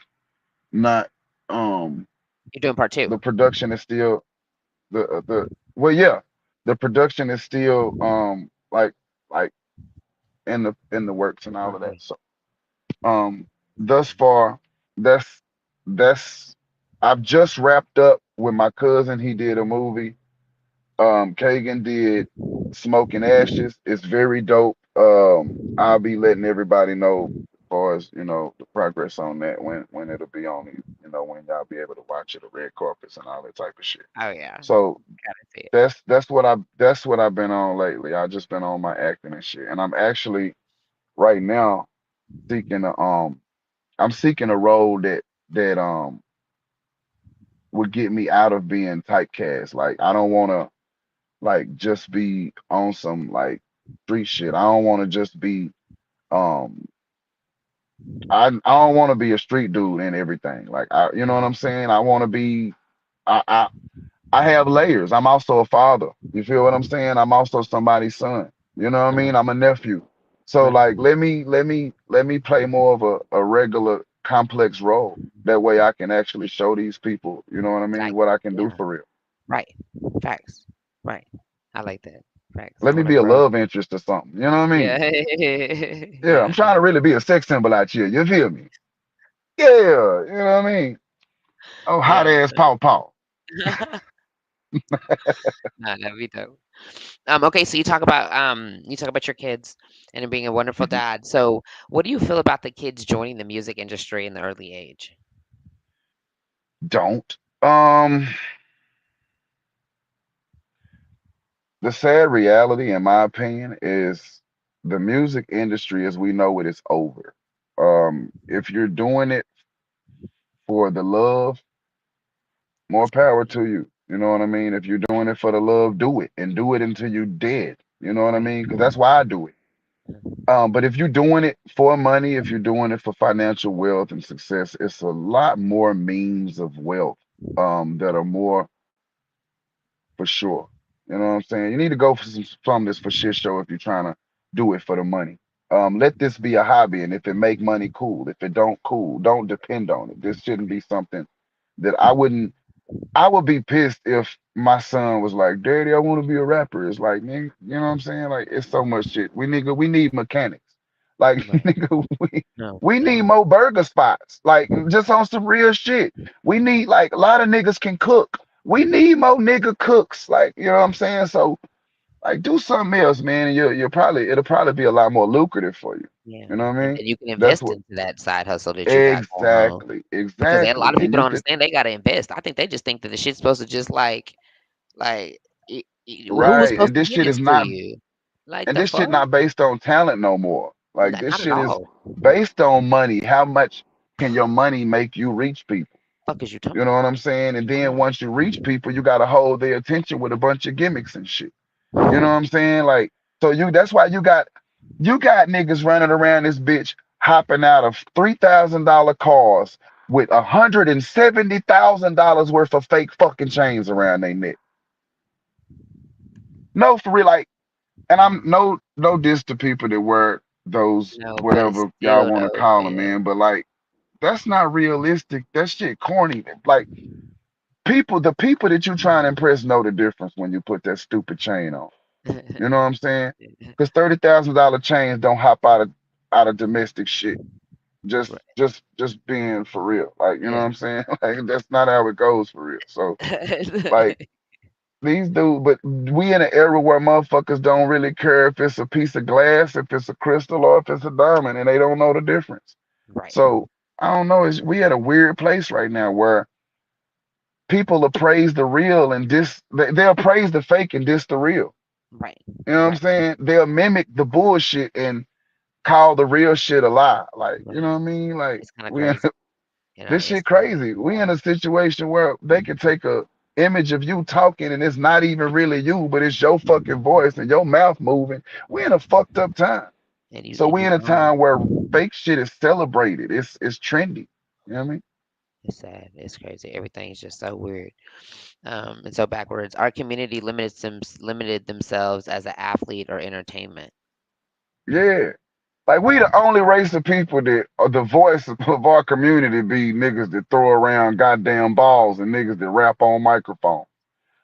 not You're doing part two. the production is still the well, yeah, the production is still like in the works and all of that. Mhm. So thus far, that's that's I've just wrapped up with my cousin. He did a movie. Kagan did Smoke and Ashes. It's very dope. I'll be letting everybody know as far as the progress on that when it'll be on when y'all be able to watch it, the red carpets and all that type of shit. Oh yeah, So gotta see it. that's what I've been on lately. I just been on my acting and shit, and I'm actually right now seeking a I'm seeking a role that would get me out of being typecast. Like I don't want to like just be on some like street shit. I don't want to just be um I don't want to be a street dude and everything. Like you know what I'm Mhm. saying? I want to be I, I I have layers. I'm also a father. You feel what I'm saying? I'm also somebody's son. You know what I mean? Right, I'm a nephew. So right, like let me play more of a regular complex role. That way I can actually show these people, you know what I mean, like what I can do yeah, for real. right, facts, right. I like that. Facts. I Let me want to be a grow. love interest or something. You know what I Yeah, mean? Yeah, I'm yeah, trying to really be a sex symbol out here. You feel me? Yeah, you know what I mean? Oh, hot yeah. ass paw paw. Nah, that'd be dope. Okay, so you talk about your kids and being a wonderful Mhm. dad. So, what do you feel about the kids joining the music industry in the early age? Don't. The sad reality, in my opinion, is the music industry as we know it is over. If you're doing it for the love, more power to you. You know what I mean? If you're doing it for the love, do it and do it until you're dead. You know what I Right. mean? Because that's why I do it. But if you're doing it for money, if you're doing it for financial wealth and success, it's a lot more means of wealth that are more for sure. You know what I'm saying? You need to go for some of this for shit show if you're trying to do it for the money. Let this be a hobby, and if it make money, cool. If it don't, cool. Don't depend on it. This shouldn't be something that I wouldn't. I would be pissed if my son was like, "Daddy, I want to be a rapper." It's like, nigga, you know what I'm saying? Like, it's so much shit. We need mechanics. Like, Right. nigga, No, we for need real. more burger spots. Like, just on some real shit. We need like a lot of niggas can cook. We need more nigga cooks. Like, you know what I'm saying? So, like, do something else, man, and you'll probably it'll probably be a lot more lucrative for you. Yeah, You know what I and mean? then you can That's invest what into that side hustle that you got going on exactly, because a lot exactly. of And people you don't could understand they gotta invest. I think they just think that the shit's supposed to just like who was right, supposed and to this give shit this is to not you? Like and the this shit fuck? not based on talent no more. Like this Not at shit is all. based on money. How much can your money make you reach people? Fuck is you talking You know about? what I'm saying? And Come then on. once you reach people, you gotta hold their attention with a bunch of gimmicks and shit. You know what I'm saying? Like, so that's why you got niggas running around this bitch hopping out of $3,000 cars with $170,000 worth of fake fucking chains around their neck. No, for real, like, and I'm no diss to people that wear those No, but it's whatever y'all still want to though, call them, man. man. But like, that's not realistic. That shit corny. Like the people that you trying to impress know the difference when you put that stupid chain on. You know what I'm saying? Because $30,000 chains don't hop out of domestic shit. Just Right. just just being for real. Like, you know what Yeah. I'm saying? Like that's not how it goes for real. So like these dudes, but we in an era where motherfuckers don't really care if it's a piece of glass, if it's a crystal, or if it's a diamond, and they don't know the difference. Right. So I don't know. We at a weird place right now where people appraise the real and they'll praise the fake and diss the real. Right. You know what I'm Right. saying? They'll mimic the bullshit and call the real shit a lie. Like, you know Right. what I mean? Like It's kind of crazy. this It's shit kind of crazy. We in a situation where they can take a image of you talking and it's not even really you, but it's your fucking voice and your mouth moving. We in a fucked up time. So and we you in a wrong. time where fake shit is celebrated. It's trendy. You know what I mean? It's sad. It's crazy. Everything's just so weird. And so backwards. Our community limited themselves as an athlete or entertainment. Yeah. Like we the only race of people that are the voice of our community be niggas that throw around goddamn balls and niggas that rap on microphones.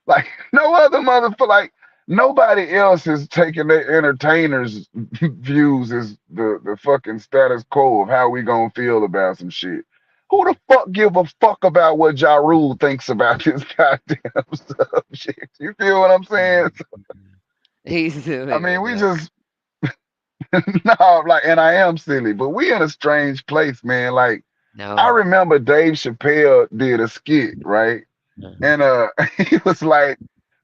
Like no other motherfucker. Like nobody else is taking their entertainers' views as the fucking status quo of how we gonna feel about some shit. Who the fuck give a fuck about what Ja Rule thinks about this goddamn stuff? Shit, you feel what I'm saying? He's I silly, mean, we man. just no, like, and I am silly, but we in a strange place, man. Like, I No. remember Dave Chappelle did a skit, right? And he was like,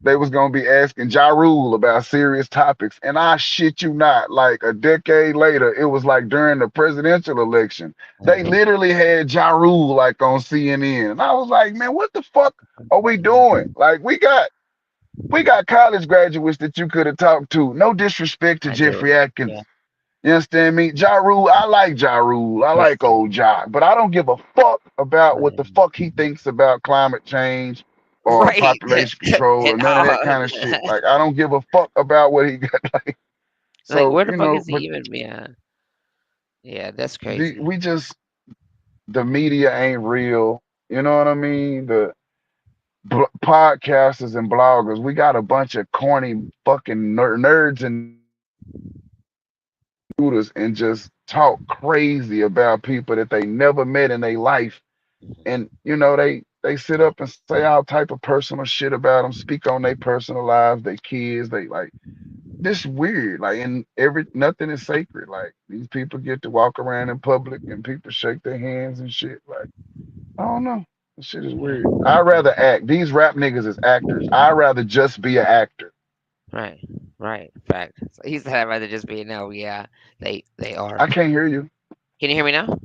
they was gonna be asking Ja Rule about serious topics, and I shit you not, like a decade later, it was like during the presidential election, they literally had Ja Rule like on CNN, and I was like, man, what the fuck are we doing? Like, we got college graduates that you could have talked to. No disrespect to I do. Jeffrey Atkins. Yeah. You understand me? Ja Rule, I like Ja Rule. I Right. like old Ja, but I don't give a fuck about what the Right. fuck he thinks about climate change or Right. population control At or none of that all. kind of shit. Like I don't give a fuck about what he got. Like Like, so, where the fuck is he but even? Yeah. Yeah, that's crazy. we just the media ain't real. You know what I mean? The podcasters and bloggers, we got a bunch of corny fucking nerds and computers and just talk crazy about people that they never met in their life. And they sit up and say all type of personal shit about them, speak on their personal lives, their kids. They like this weird. Like and every nothing is sacred. Like these people get to walk around in public and people shake their hands and shit. Like I don't know. This shit is Yeah. weird. I'd rather act. These rap niggas is actors. I'd rather just be an actor. Right. Right. Fact. So he said I'd rather just be no. Yeah. They are. I can't hear you. Can you hear me now?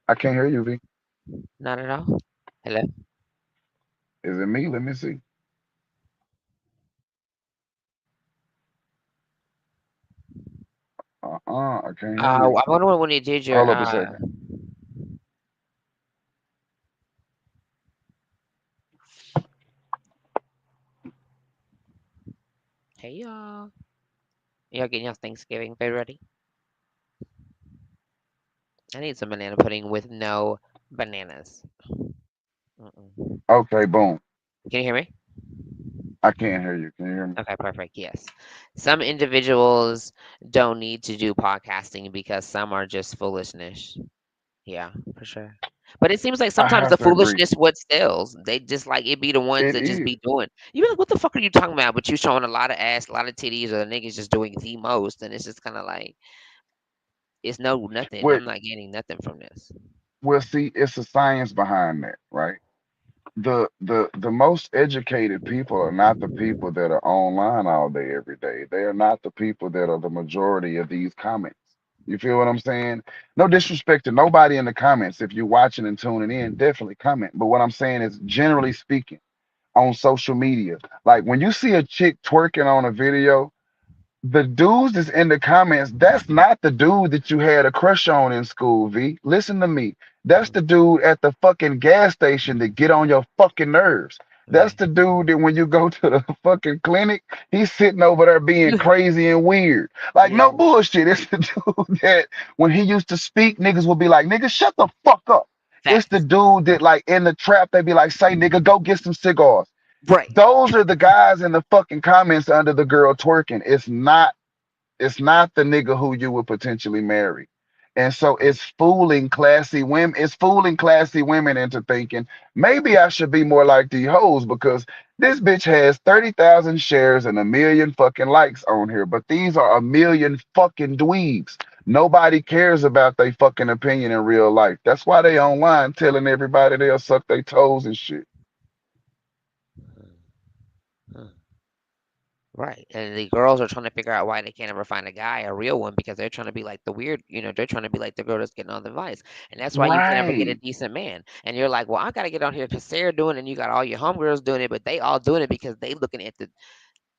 I can't hear you, V. Not at all. Hello. Is it me? Let me see. I can't hear you. I wonder when you did your Hold up a second. hey y'all. Y'all getting your Thanksgiving food ready? I need some banana pudding with no bananas. Mm-mm. Okay, boom. Can you hear me? I can't hear you. Can you hear me? Okay, perfect. Yes. Some individuals don't need to do podcasting because some are just foolishness. Yeah, for sure. But it seems like I sometimes have the to agree. foolishness what sells. They just like it be the ones It that just is. be doing. You be like, what the fuck are you talking about? But you showing a lot of ass, a lot of titties, or the niggas just doing the most, and it's just kind of like it's no nothing. Well, I'm not gaining nothing from this. see, it's a science behind that, right? The most educated people are not the people that are online all day every day. They are not the people that are the majority of these comments. You feel what I'm saying? No disrespect to nobody in the comments. If you're watching and tuning in, definitely comment. But what I'm saying is, generally speaking, on social media, like when you see a chick twerking on a video, the dudes that's in the comments, that's not the dude that you had a crush on in school, V. Listen to me. That's the dude at the fucking gas station that get on your fucking nerves. That's Right. the dude that when you go to the fucking clinic, he's sitting over there being crazy and weird. Like, Yeah. no bullshit. It's the dude that when he used to speak, niggas would be like, nigga, shut the fuck up. It's the Facts. dude that, like, in the trap, they be like, say, nigga, go get some cigars. Right. Those are the guys in the fucking comments under the girl twerking. It's not the nigga who you would potentially marry. And so it's fooling classy women. It's fooling classy women into thinking maybe I should be more like these hoes because this bitch has 30,000 shares and a million fucking likes on here. But these are a million fucking dweebs. Nobody cares about their fucking opinion in real life. That's why they online telling everybody they'll suck their toes and shit. Huh. Right. And the girls are trying to figure out why they can't ever find a guy, a real one, because they're trying to be like the weird, they're trying to be like the girl that's getting all the advice. And that's why you can't ever get a Right. decent man. And you're like, well, I got to get on here because Sarah doing it, and you got all your homegirls doing it, but they all doing it because they looking at the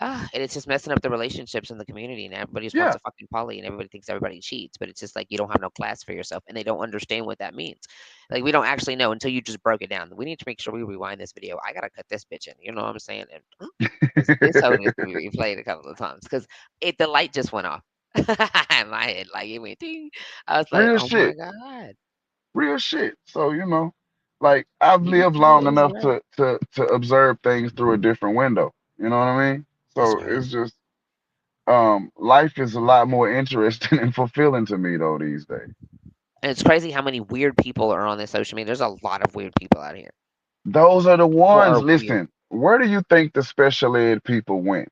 and it's just messing up the relationships in the community, and everybody just wants Yeah. a fucking poly, and everybody thinks everybody cheats, but it's just like you don't have no class for yourself, and they don't understand what that means. Like we don't actually know until you just broke it down. We need to make sure we rewind this video. I gotta cut this bitch in. You know what I'm saying? And this hoe needs to be replayed a couple of times because the light just went off. In my head, like it went ding. I was like, Real oh my shit. god, Real shit. So, like I've you lived tell long is enough right. to observe things through a different window. You know what I mean? That's So crazy. it's just life is a lot more interesting and fulfilling to me though these days. And it's crazy how many weird people are on this social media. There's a lot of weird people out here. Those are the People ones, are weird. listen, where do you think the special ed people went?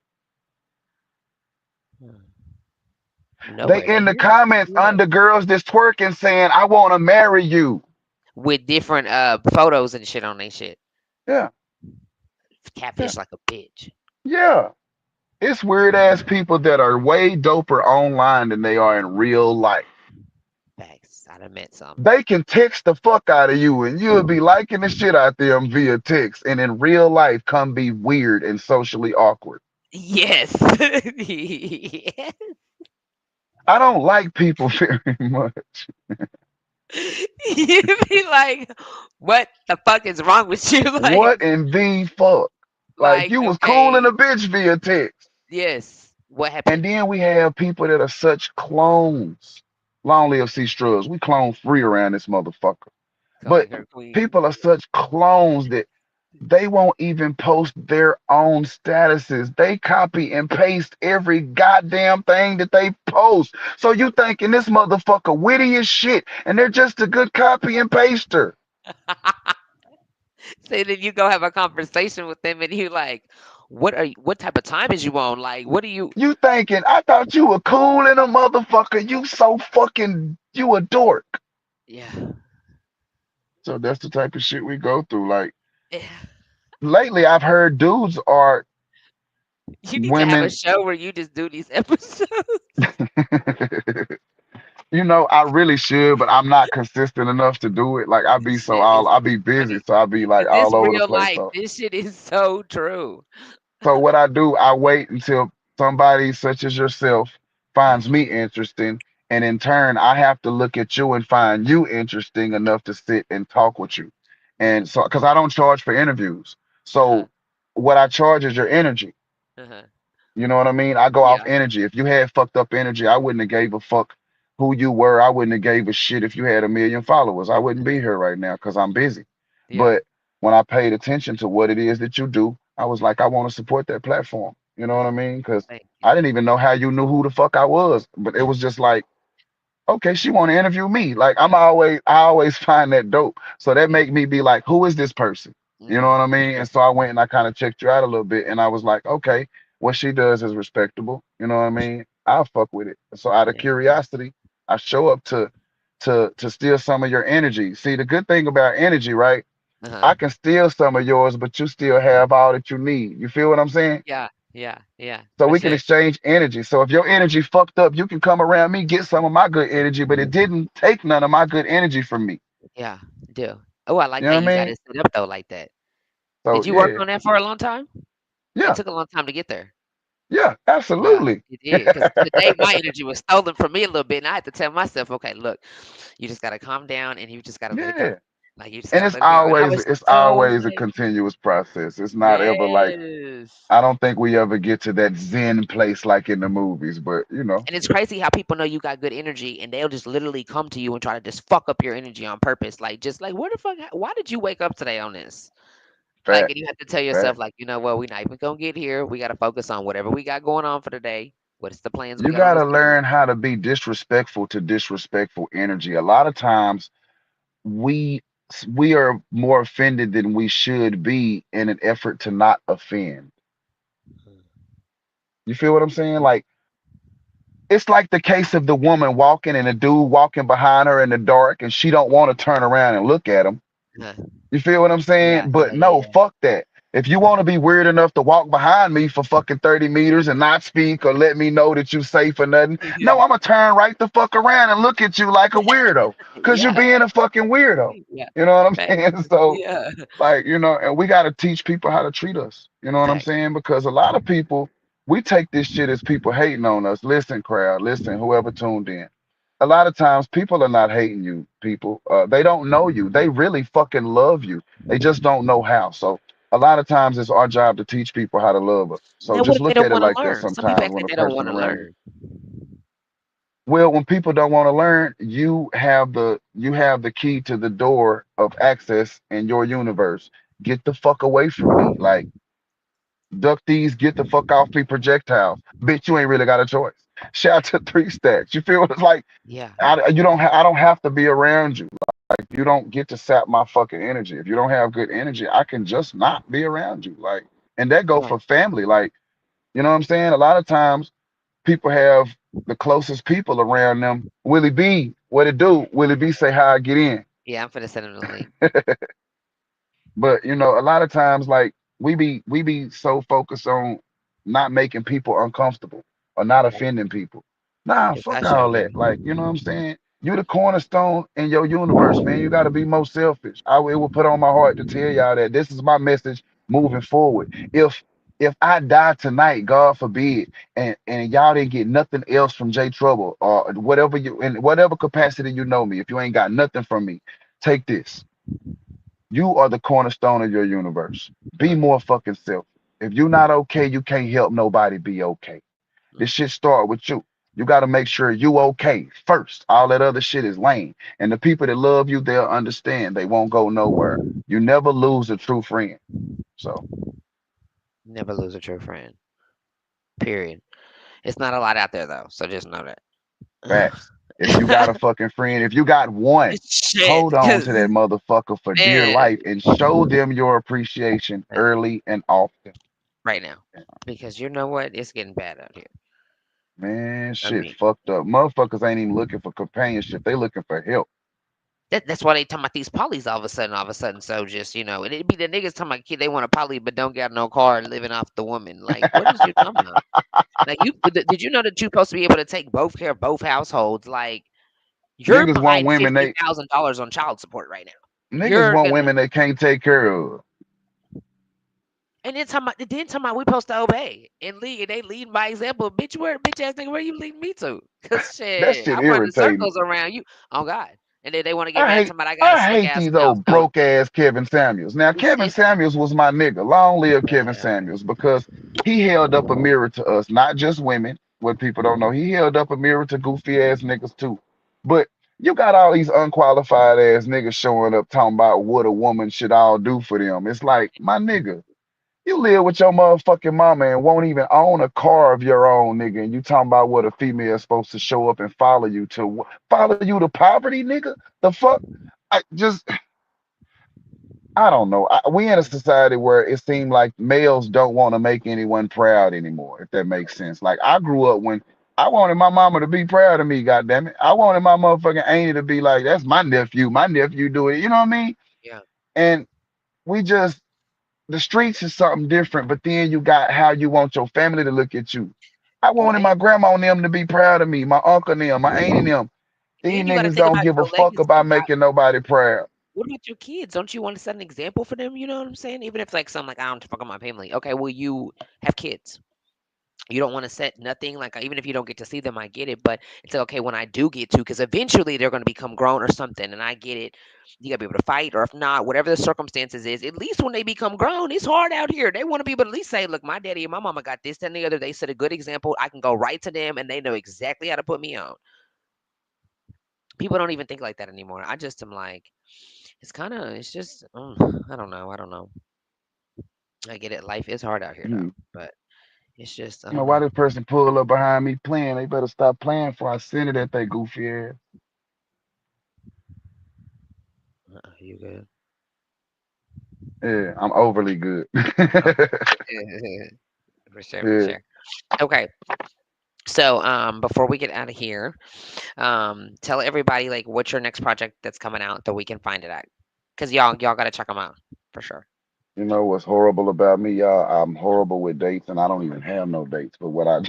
Hmm. They Nowhere. They in the here. comments Yeah. under girls that's twerking saying, I wanna marry you. With different photos and shit on they shit. Yeah, yeah, Catfish like a bitch. yeah. It's weird ass people that are way doper online than they are in real life. Facts. I done met some. They can text the fuck out of you and you'll be liking the shit out them via text and in real life come be weird and socially awkward. Yes. Yes. I don't like people very much. You be like, what the fuck is wrong with you? Like, What in the fuck? Like like, you was cool in okay, a bitch via text. yes. What And happened? then we have people that are such clones. Long live C Strubs. We clone free around this motherfucker. Call me But her queen. people are such clones that they won't even post their own statuses. They copy and paste every goddamn thing that they post. So you thinking this motherfucker witty as shit, and they're just a good copy and paster. So then you go have a conversation with them, and you like, what are you? What type of time is you on? Like, what are you? You thinking I thought you were cool in a motherfucker. You so fucking you a dork. Yeah. So that's the type of shit we go through. Like Yeah. lately, I've heard dudes are You need to have a women. show where you just do these episodes. I really should, but I'm not consistent enough to do it. Like This shit is I'll be busy, funny so I'll be like because it's all over the real place. life. So This shit is so true. so what I do, I wait until somebody such as yourself finds me interesting, and in turn, I have to look at you and find you interesting enough to sit and talk with you. And so, because I don't charge for interviews, Uh huh. so what I charge is your energy. Uh huh. You know what I mean? I go off Yeah. energy. If you had fucked up energy, I wouldn't have gave a fuck who you were. I wouldn't have gave a shit if you had a million followers. I wouldn't be here right now because I'm busy. Yeah. But when I paid attention to what it is that you do, I was like, I want to support that platform. You know what I mean? Because Thank I you. didn't even know how you knew who the fuck I was. But it was just like, okay, she want to interview me. Like I always find that dope. So that Yeah. make me be like, who is this person? You know Hmm. what I mean? And so I went and I kind of checked you out a little bit, and I was like, okay, what she does is respectable. You know what I mean? I'll fuck with it. So out of Yeah. curiosity, I show up to steal some of your energy. See, the good thing about energy, right? Uh huh. I can steal some of yours, but you still have all that you need. You feel what I'm saying? Yeah. Yeah. Yeah. So For we can sure. exchange energy. So if your energy fucked up, you can come around me, get some of my good energy, but it didn't take none of my good energy from me. Yeah. I do. Oh, I like You how know what you I got mean? it set up though, like that. So Did you work yeah, on that for a long time? It yeah, took a long time to get there. yeah, Yeah, absolutely. it did. Because today my energy was stolen from me a little bit, and I had to tell myself, okay, look, you just gotta calm down and you just gotta let it go. Yeah. Like you just And gotta let it go. And I was it's so always a like, continuous process. It's not ever like yes. I don't think we ever get to that zen place like in the movies, but And it's crazy how people know you got good energy and they'll just literally come to you and try to just fuck up your energy on purpose. Like just like where the fuck why did you wake up today on this? Like fact, and you have to tell yourself fact. like, you know what, we're not even gonna get here. We gotta focus on whatever we got going on for the day. What's the plans we You got on gotta this day? learn how to be disrespectful to disrespectful energy. A lot of times we we are more offended than we should be in an effort to not offend. You feel what I'm saying? Like it's like the case of the woman walking and a dude walking behind her in the dark and she don't want to turn around and look at him. Huh. You feel what I'm Yeah, saying? yeah, But yeah, no, yeah. fuck that. If you want to be weird enough to walk behind me for fucking 30 meters and not speak or let me know that you safe or nothing, Yeah. no, I'm gonna turn right the fuck around and look at you like a weirdo. Cause you're Yeah. being a fucking weirdo. Yeah. You know what I'm Facts. saying? So Yeah. like, and we got to teach people how to treat us. You know what I'm Facts. saying? Because a lot of people, we take this shit as people hating on us. Listen, crowd, listen, whoever tuned in. A lot of times people are not hating you, people. They don't know you. They really fucking love you. They just don't know how. So a lot of times it's our job to teach people how to love us. So Now what just if they look don't at it want to like that learn? Some people sometimes act when like a they don't person want to around you. learn. Well, when people don't want to learn, you have the key to the door of access in your universe. Get the fuck away from me. Like duck these, get the fuck off me projectiles. Bitch, you ain't really got a choice. Shout out to three stacks. You feel what it's like? Yeah. I don't have to be around you. Like you don't get to sap my fucking energy. If you don't have good energy, I can just not be around you. Like, and that go Right. for family. Like, you know what I'm saying? A lot of times people have the closest people around them. Willie B, what it do? Willie B say how I get in. Yeah, I'm finna send him the link. But you know, a lot of times, like we be so focused on not making people uncomfortable or not Right. offending people. Nah, Because I fuck sure all do. that. Like, you know what I'm saying? You the cornerstone in your universe, man. You got to be most selfish. It would put on my heart to tell y'all that this is my message moving forward. If I die tonight, God forbid, and y'all didn't get nothing else from J Trouble or whatever you in whatever capacity you know me, if you ain't got nothing from me, take this. You are the cornerstone of your universe. Be Right. more fucking self. If you're not okay, you can't help nobody be okay. This Mm. shit start with you. You got to make sure you okay first. All that other shit is lame. And the people that love you, they'll understand. They won't go nowhere. You never lose a true friend. So Never lose a true friend. Period. It's not a lot out there though, so just know that. facts. If you got a fucking friend, if you got one, Shit, hold on because to that motherfucker for dear man, life and show them your appreciation like, early and often. right now, because you know what, it's getting bad out here. Man, I shit mean, fucked up. Motherfuckers ain't even looking for companionship. They looking for help. that's why they talking about these polys all of a sudden. So just and it'd be the niggas talking about kid they want a poly but don't got no car and living off the woman. Like, what is you talking about? Like, did you know that you're supposed to be able to take both care of both households? Like, you're Niggas want behind women $15,000 on child support right now. niggas You're want gonna women they can't take care of. then talking about we supposed to obey and lead. And they lead by example. Bitch ass nigga, where you leading me to? Cause That shit, shit I'm running irritating. circles around you. Oh God. And then they want to get mad talking about I got a I slick hate ass these mouth. old So broke ass Kevin Samuels. Now Kevin it's Samuels was my nigga. Long live Kevin man, Samuels because he held up a mirror to us, not just women. What people don't know, he held up a mirror to goofy ass niggas too. But you got all these unqualified ass niggas showing up talking about what a woman should all do for them. It's like, my nigga, you live with your motherfucking mama and won't even own a car of your own, nigga. And you talking about what a female is supposed to show up and follow you to follow you to poverty, nigga? The fuck? I just, I don't know. We in a society where it seems like males don't want to make anyone proud anymore, if that makes sense. Like I grew up when I wanted my mama to be proud of me, goddamn it. I wanted my motherfucking auntie to be like, that's my nephew. My nephew do it. You know what I mean? yeah. And we just the streets is something different, but then you got how you want your family to look at you. I Well, wanted my grandma and them to be proud of me, my uncle and them, my auntie and them. These then you got to niggas think don't about give a your fuck about legacy. making nobody proud. What about your kids? Don't you want to set an example for them? You know what I'm saying? Even if like something like I don't fuck with my family. Okay, well you have kids. You don't want to set nothing like even if you don't get to see them, I get it. But it's like, okay when I do get to, because eventually they're going to become grown or something, and I get it. You got to be able to fight, or if not, whatever the circumstances is. At least when they become grown, it's hard out here. They want to be able to at least say, "Look, my daddy and my mama got this, that, and the other. They set a good example. I can go right to them, and they know exactly how to put me on." People don't even think like that anymore. I just am like, it's just, I don't know. I don't know. I get it. Life is hard out here though, Hmm. but it's just, I You know don't why know. this person pull up behind me playing? They better stop playing before I send it at they goofy ass. You good? Yeah, I'm overly good. For sure, for Yeah, sure. Okay. So, before we get out of here, tell everybody like what's your next project that's coming out that we can find it at, because y'all got to check them out for sure. you know what's horrible about me, y'all? I'm horrible with dates, and I don't even have no dates. But what I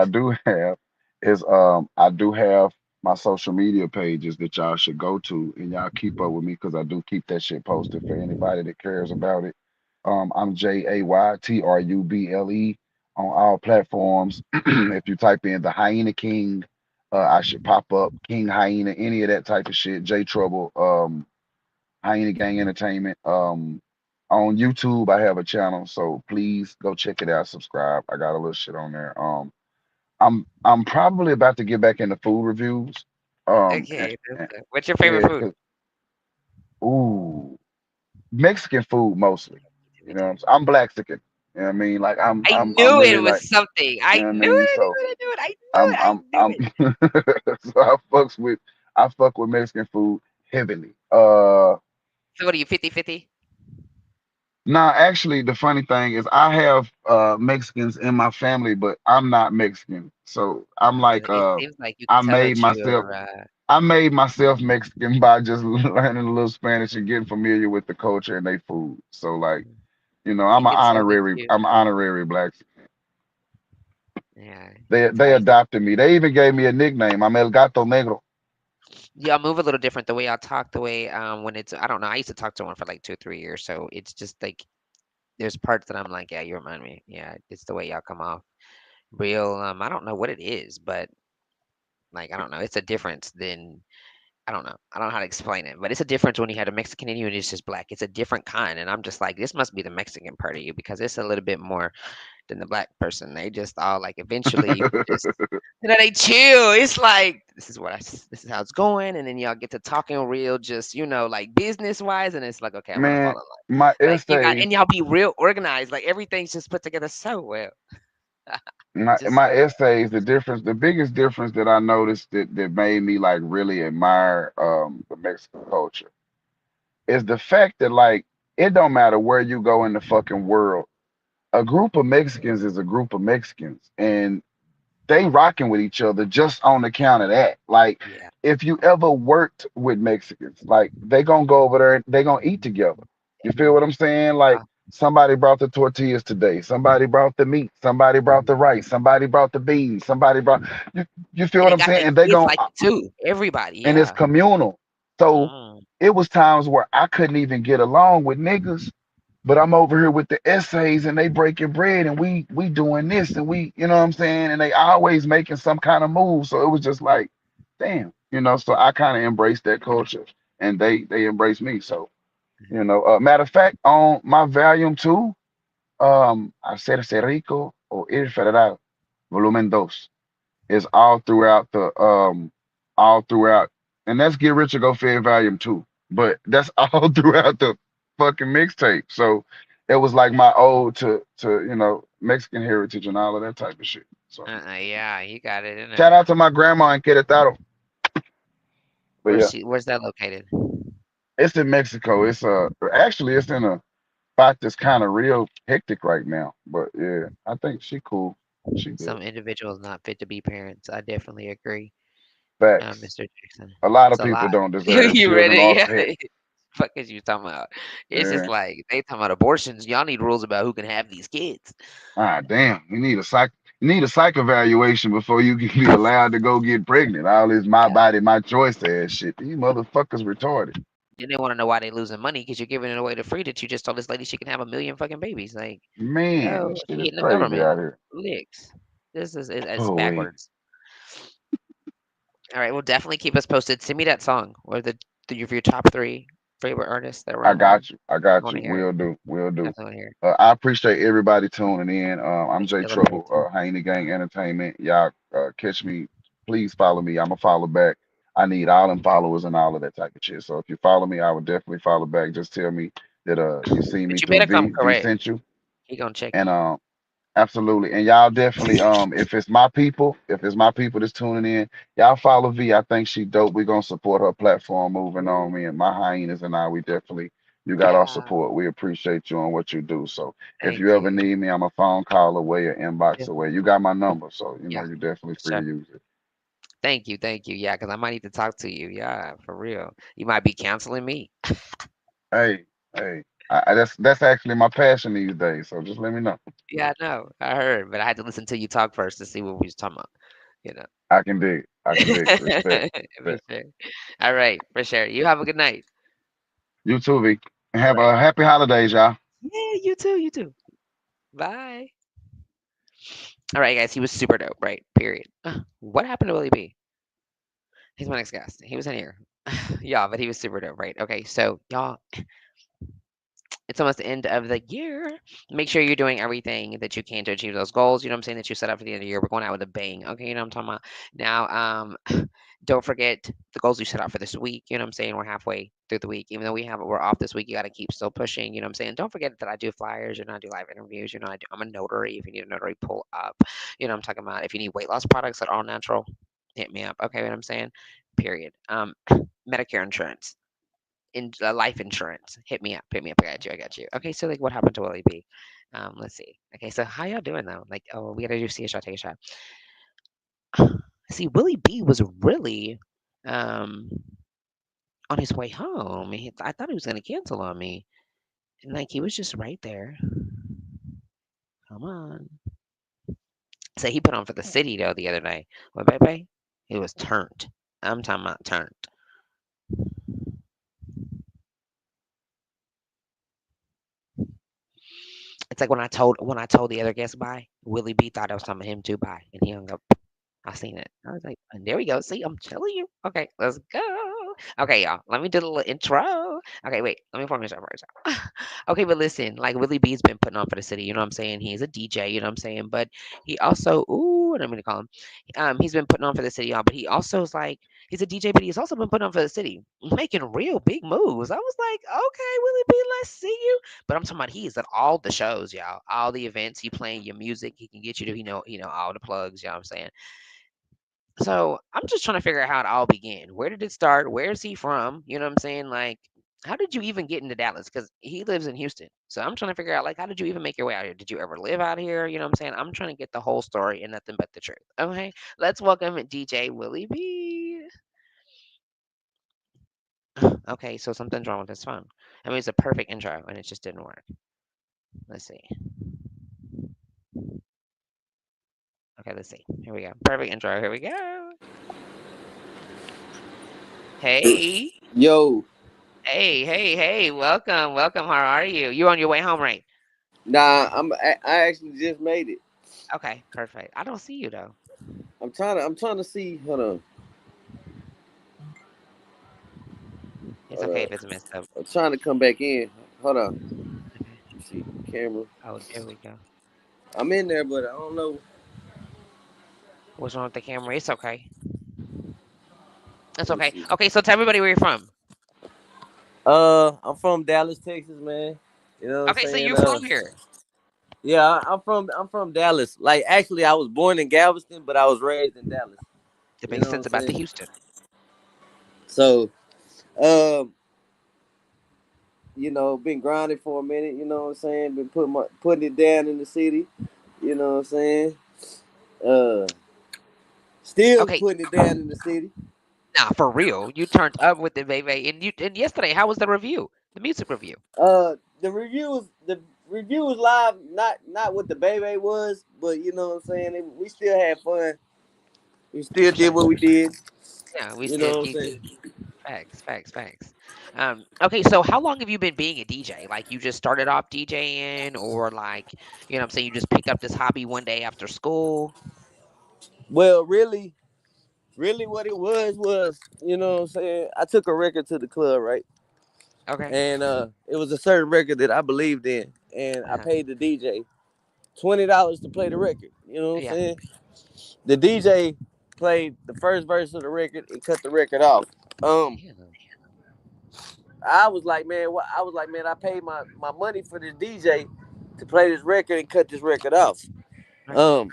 do have is I do have my social media pages that y'all should go to and y'all keep up with me because I do keep that shit posted for anybody that cares about it. I'm JAYTRUBLE on all platforms. If you type in the Hyena King, I should pop up King Hyena, any of that type of shit. J Trouble, Hyena Gang Entertainment. On YouTube, I have a channel, so please go check it out. Subscribe. I got a little shit on there. I'm probably about to get back into food reviews. Okay, that's And good. What's your favorite yeah, food? 'cause ooh, Mexican food mostly. Me You know, too. I'm Blaxican. You know what I mean? Like I I'm knew really it like, was something. I you know what I knew mean? it. I So knew it. I knew it. I knew it. I knew I'm it. so I fuck with Mexican food heavily. So what are you, 50-50? Nah, actually, the funny thing is I have Mexicans in my family, but I'm not Mexican. So I'm like It seems like you can I tell made that myself you're, I made myself Mexican by just learning a little Spanish and getting familiar with the culture and their food. So like, mhm, you know, you can tell that you I'm honorary black. yeah, it's They crazy. adopted me. They even gave me a nickname. I'm El Gato Negro. Yeah, I move a little different the way I talk, the way, when it's I don't know, I used to talk to one for like 2 or 3 years, so it's just like there's parts that I'm like, "Yeah, you remind me." Yeah, it's the way y'all come off. Real, I don't know what it is, but, like, I don't know, it's a difference than I don't know. I don't know how to explain it, but it's a difference when you had a Mexican in you and it's just black. It's a different kind, and I'm just like, "This must be the Mexican part of you because it's a little bit more than the black person." They just all, like, eventually just they chill. It's like, "This is how it's going," and then y'all get to talking real just, like, business-wise, and it's like, "Okay, I'm gonna fall Man, in line." my Like, you got essays, and y'all be real organized, like, everything's just put together so well. Just my so well. essays, the biggest difference that I noticed that made me like really admire the Mexican culture is the fact that like it don't matter where you go in the fucking world. A group of Mexicans is a group of Mexicans, and they rocking with each other just on account of that. Like, Yeah. if you ever worked with Mexicans, like they gonna go over there and they gonna eat together. You feel what I'm saying? Like Uh, somebody brought the tortillas today, somebody brought the meat, somebody brought the mhm. rice, somebody brought the beans, somebody brought you, you feel And what they I'm got saying? their And they kids gonna like it too. Everybody, and it's yeah. communal. So Mm. it was times where I couldn't even get along with niggas, but I'm over here with the essays and they breaking bread and we doing this and we, you know what I'm saying? And they always making some kind of move. So it was just like, damn, you know. So I kind of embraced that culture and they embraced me. So, you know, matter of fact, on my volume 2, Hacerse Rico or Ir Federal, Volumen Dos is all throughout, and that's Get Rich or Go Fed Volume 2. But that's all throughout the fucking mixtape. So it was like my ode to Mexican heritage and all of that type of shit. So Yeah, you got it in shout there. out to my grandma in Querétaro. But yeah, Where's that located? it's in Mexico. It's actually it's in a spot that's kind of real hectic right now. But yeah, I think she cool. She good. Some individuals not fit to be parents. I definitely agree, Facts. Mr. Jackson. A lot It's of a lot. people don't You deserve you read children it? or Yeah. pets. Fuck is you talking about? It's just Yeah. like they talking about abortions. Y'all need rules about who can have these kids. Ah, damn. You need a psych evaluation before you can be allowed to go get pregnant. All this my Yeah. body, my choice ass shit. These motherfuckers retarded. Then they want to know why they losing money because you're giving it away to free that you just told this lady she can have a million fucking babies. Like, Man, yo, this shit she is getting the crazy government out here. licks. This is it's Oh wait. backwards. All right, well, definitely keep us posted. Send me that song or your top three favorite artists that were I on there. got you. I I got want you. to hear it. Will do. Will do. Definitely want to hear it. I appreciate everybody tuning in. I'm We J celebrate Trouble, too. HEYY Gang Entertainment. Y'all catch me. Please follow me. I'ma follow back. I need all them followers and all of that type of shit. So if you follow me, I would definitely follow back. Just tell me that you see me But you through better come V correct. sent you, He gonna check and you. absolutely. And y'all definitely, if it's my people that's tuning in, y'all follow V. I think she dope. We're gonna support her platform moving on. Me and my hyenas and I, we definitely you got our Yeah. support. We appreciate you and what you do. So if Thank you ever you. need me, I'm a phone call away or inbox Yeah. away. You got my number, so you know Yeah. you're definitely For free to sure. use it. Thank you. Thank you. Yeah, because I might need to talk to you. Yeah, for real. You might be counseling me. Hey, hey. That's actually my passion these days. So just let me know. Yeah, I know. I heard, but I had to listen to you talk first to see what we was talking about. You know. I can dig. I can dig. Respect. For Respect. sure. All right, for sure. You have a good night. You too, V. And All have right. a happy holidays, y'all. Yeah, you too. You too. Bye. All right, guys. He was super dope, right? Period. What happened to Willie B? He's my next guest. He was in here. Yeah, but he was super dope, right? Okay, so y'all, It's almost the end of the year. Make sure you're doing everything that you can to achieve those goals. You know what I'm saying? That you set up for the end of the year. We're going out with a bang. Okay, you know what I'm talking about. Now, don't forget the goals you set out for this week. You know what I'm saying? We're halfway through the week. Even though we're off this week, you got to keep still pushing. You know what I'm saying? Don't forget that I do flyers. You know, I do live interviews. You know, I'm a notary. If you need a notary, pull up. You know what I'm talking about. If you need weight loss products that are all natural, hit me up. Okay, what I'm saying? Period. Medicare insurance in life insurance. Hit me up. Hit me up. I got you. I got you. Okay, so like, what happened to Willie B? Let's see. Okay, so how y'all doing though? Like, oh, we gotta do see a shot, take a shot. See, Willie B was really um on his way home. I thought he was gonna cancel on me, and like he was just right there. Come on. So he put on for the city though the other night. What, baby? He was turned. I'm talking about turned. It's like when I told the other guest bye, Willie B thought I was talking to him too. Bye, and he hung up. I seen it. I was like, and there we go. See, I'm telling you. Okay, let's go. Okay, y'all. Let me do the little intro. Okay, wait. Let me form this up first. Okay, but listen, like Willie B's been putting on for the city. You know what I'm saying? He's a DJ. You know what I'm saying? But he also, ooh, what I'm gonna call him. He's been putting on for the city, y'all. But he also is like, he's a DJ, but he's also been putting on for the city, making real big moves. I was like, okay, Willie B, let's see you. But I'm talking about he is at all the shows, y'all. All the events. He playing your music. He can get you to, all the plugs. You know what I'm saying? So I'm just trying to figure out how it all began. Where did it start? Where is he from? You know what I'm saying? Like, how did you even get into Dallas? Because he lives in Houston. So I'm trying to figure out, like, how did you even make your way out here? Did you ever live out here? You know what I'm saying? I'm trying to get the whole story and nothing but the truth. Okay. Let's welcome DJ Willie B. Okay. So something's wrong with his phone. I mean, it's a perfect intro and it just didn't work. Let's see. Okay. Let's see. Here we go. Perfect intro. Here we go. Hey. Yo, Hey, hey, hey, welcome, welcome. How are you? You on your way home, right? nah, I actually just made it. Okay, perfect. I don't see you though. I'm trying to see. Hold on. It's okay if it's messed up. I'm trying to come back in. Hold on. Okay. Let me see camera. Oh, there we go. I'm in there, but I don't know. What's wrong with the camera? It's okay. It's Let me okay. see. Okay, so tell everybody where you're from. I'm from Dallas, Texas, man. You know what I'm Okay, so saying? you're from here. Yeah, I'm from Dallas. Like, actually, I was born in Galveston, but I was raised in Dallas. That You makes know what I'm sense about the saying? Houston. So, um, been grinding for a minute. You know what I'm saying? Been putting it down in the city. You know what I'm saying? Uh, Still Okay, putting it down in the city. nah, for real. You turned up with it, baby. And yesterday, how was the review? The music review. The review was live, not what the baby was, but you know what I'm saying. We still had fun. We still For did sure. what we did. Yeah, we You know still what I'm you saying. facts, facts, facts. Okay, so how long have you been being a DJ? Like you just started off DJing, or like you know what I'm saying you just picked up this hobby one day after school? Well, really, what it was, you know what I'm saying. I took a record to the club, right, Okay. and it was a certain record that I believed in, and I Uh-huh. paid the DJ $20 to play the record. You know what I'm Yeah. saying. The DJ played the first verse of the record and cut the record off. Um, Damn. I was like, man, I paid my money for this DJ to play this record and cut this record off. Right. Um,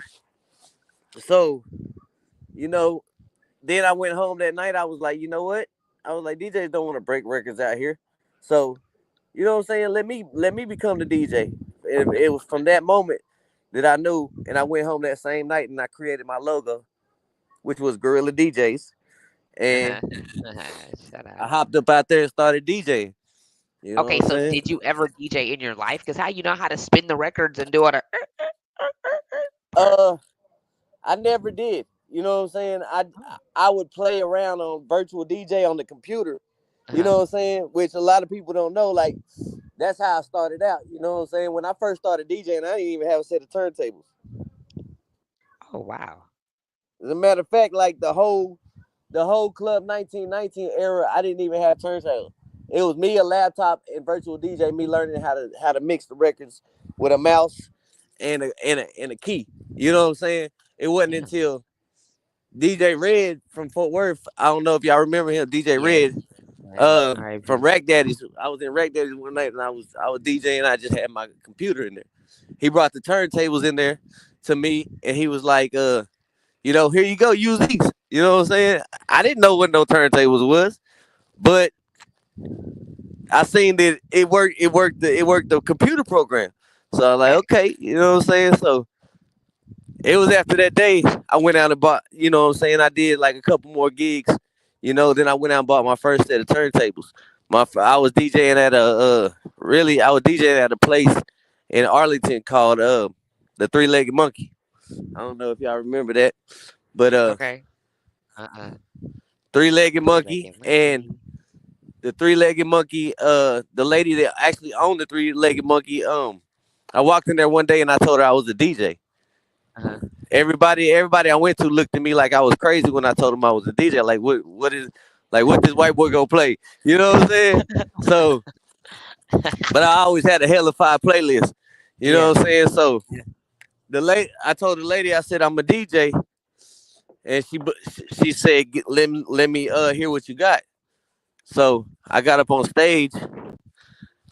so you know, then I went home that night. I was like, you know what? I was like, DJs don't want to break records out here. So, you know what I'm saying? Let me become the DJ. It was from that moment that I knew, and I went home that same night and I created my logo, which was Gorilla DJs, and Uh-huh. Shut I up. hopped up out there and started DJing. You know what Okay, I'm so saying? did you ever DJ in your life? Because how you know how to spin the records and do it a part? Uh, I never did. You know what I'm saying? Oh. I would play around on virtual DJ on the computer. You Uh-huh. know what I'm saying? Which a lot of people don't know. Like, that's how I started out. You know what I'm saying? When I first started DJing, I didn't even have a set of turntables. Oh wow. As a matter of fact, like the whole Club 1919 era, I didn't even have turntables. It was me, a laptop, and virtual DJ. Me learning how to mix the records with a mouse and a key. You know what I'm saying? It wasn't Yeah. until DJ Red from Fort Worth. I don't know if y'all remember him, DJ Yes. Red. Yes. From R.I.P. Rack Daddy's. I was in Rack Daddy's one night and I was DJing. I just had my computer in there. He brought the turntables in there to me and he was like, here you go, use these. You know what I'm saying? I didn't know what no turntables was, but I seen that it worked. It worked the computer program. So I'm like, Right. okay, you know what I'm saying. So it was after that day I went out and bought. You know what I'm saying. I did like a couple more gigs. Then I went out and bought my first set of turntables. I was DJing at I was DJing at a place in Arlington called the Three Legged Monkey. I don't know if y'all remember that, but Okay. Uh-uh. Three Legged Monkey Three-legged and monkey. the Three Legged Monkey, the lady that actually owned the Three Legged Monkey, I walked in there one day and I told her I was a DJ. Uh-huh. Everybody I went to looked at me like I was crazy when I told them I was a DJ. Like what this white boy gonna play? You know what I'm saying? So, but I always had a hella fire playlist. You know Yeah. what I'm saying? So Yeah. I told the lady, I said I'm a DJ, and she said, let me hear what you got. So I got up on stage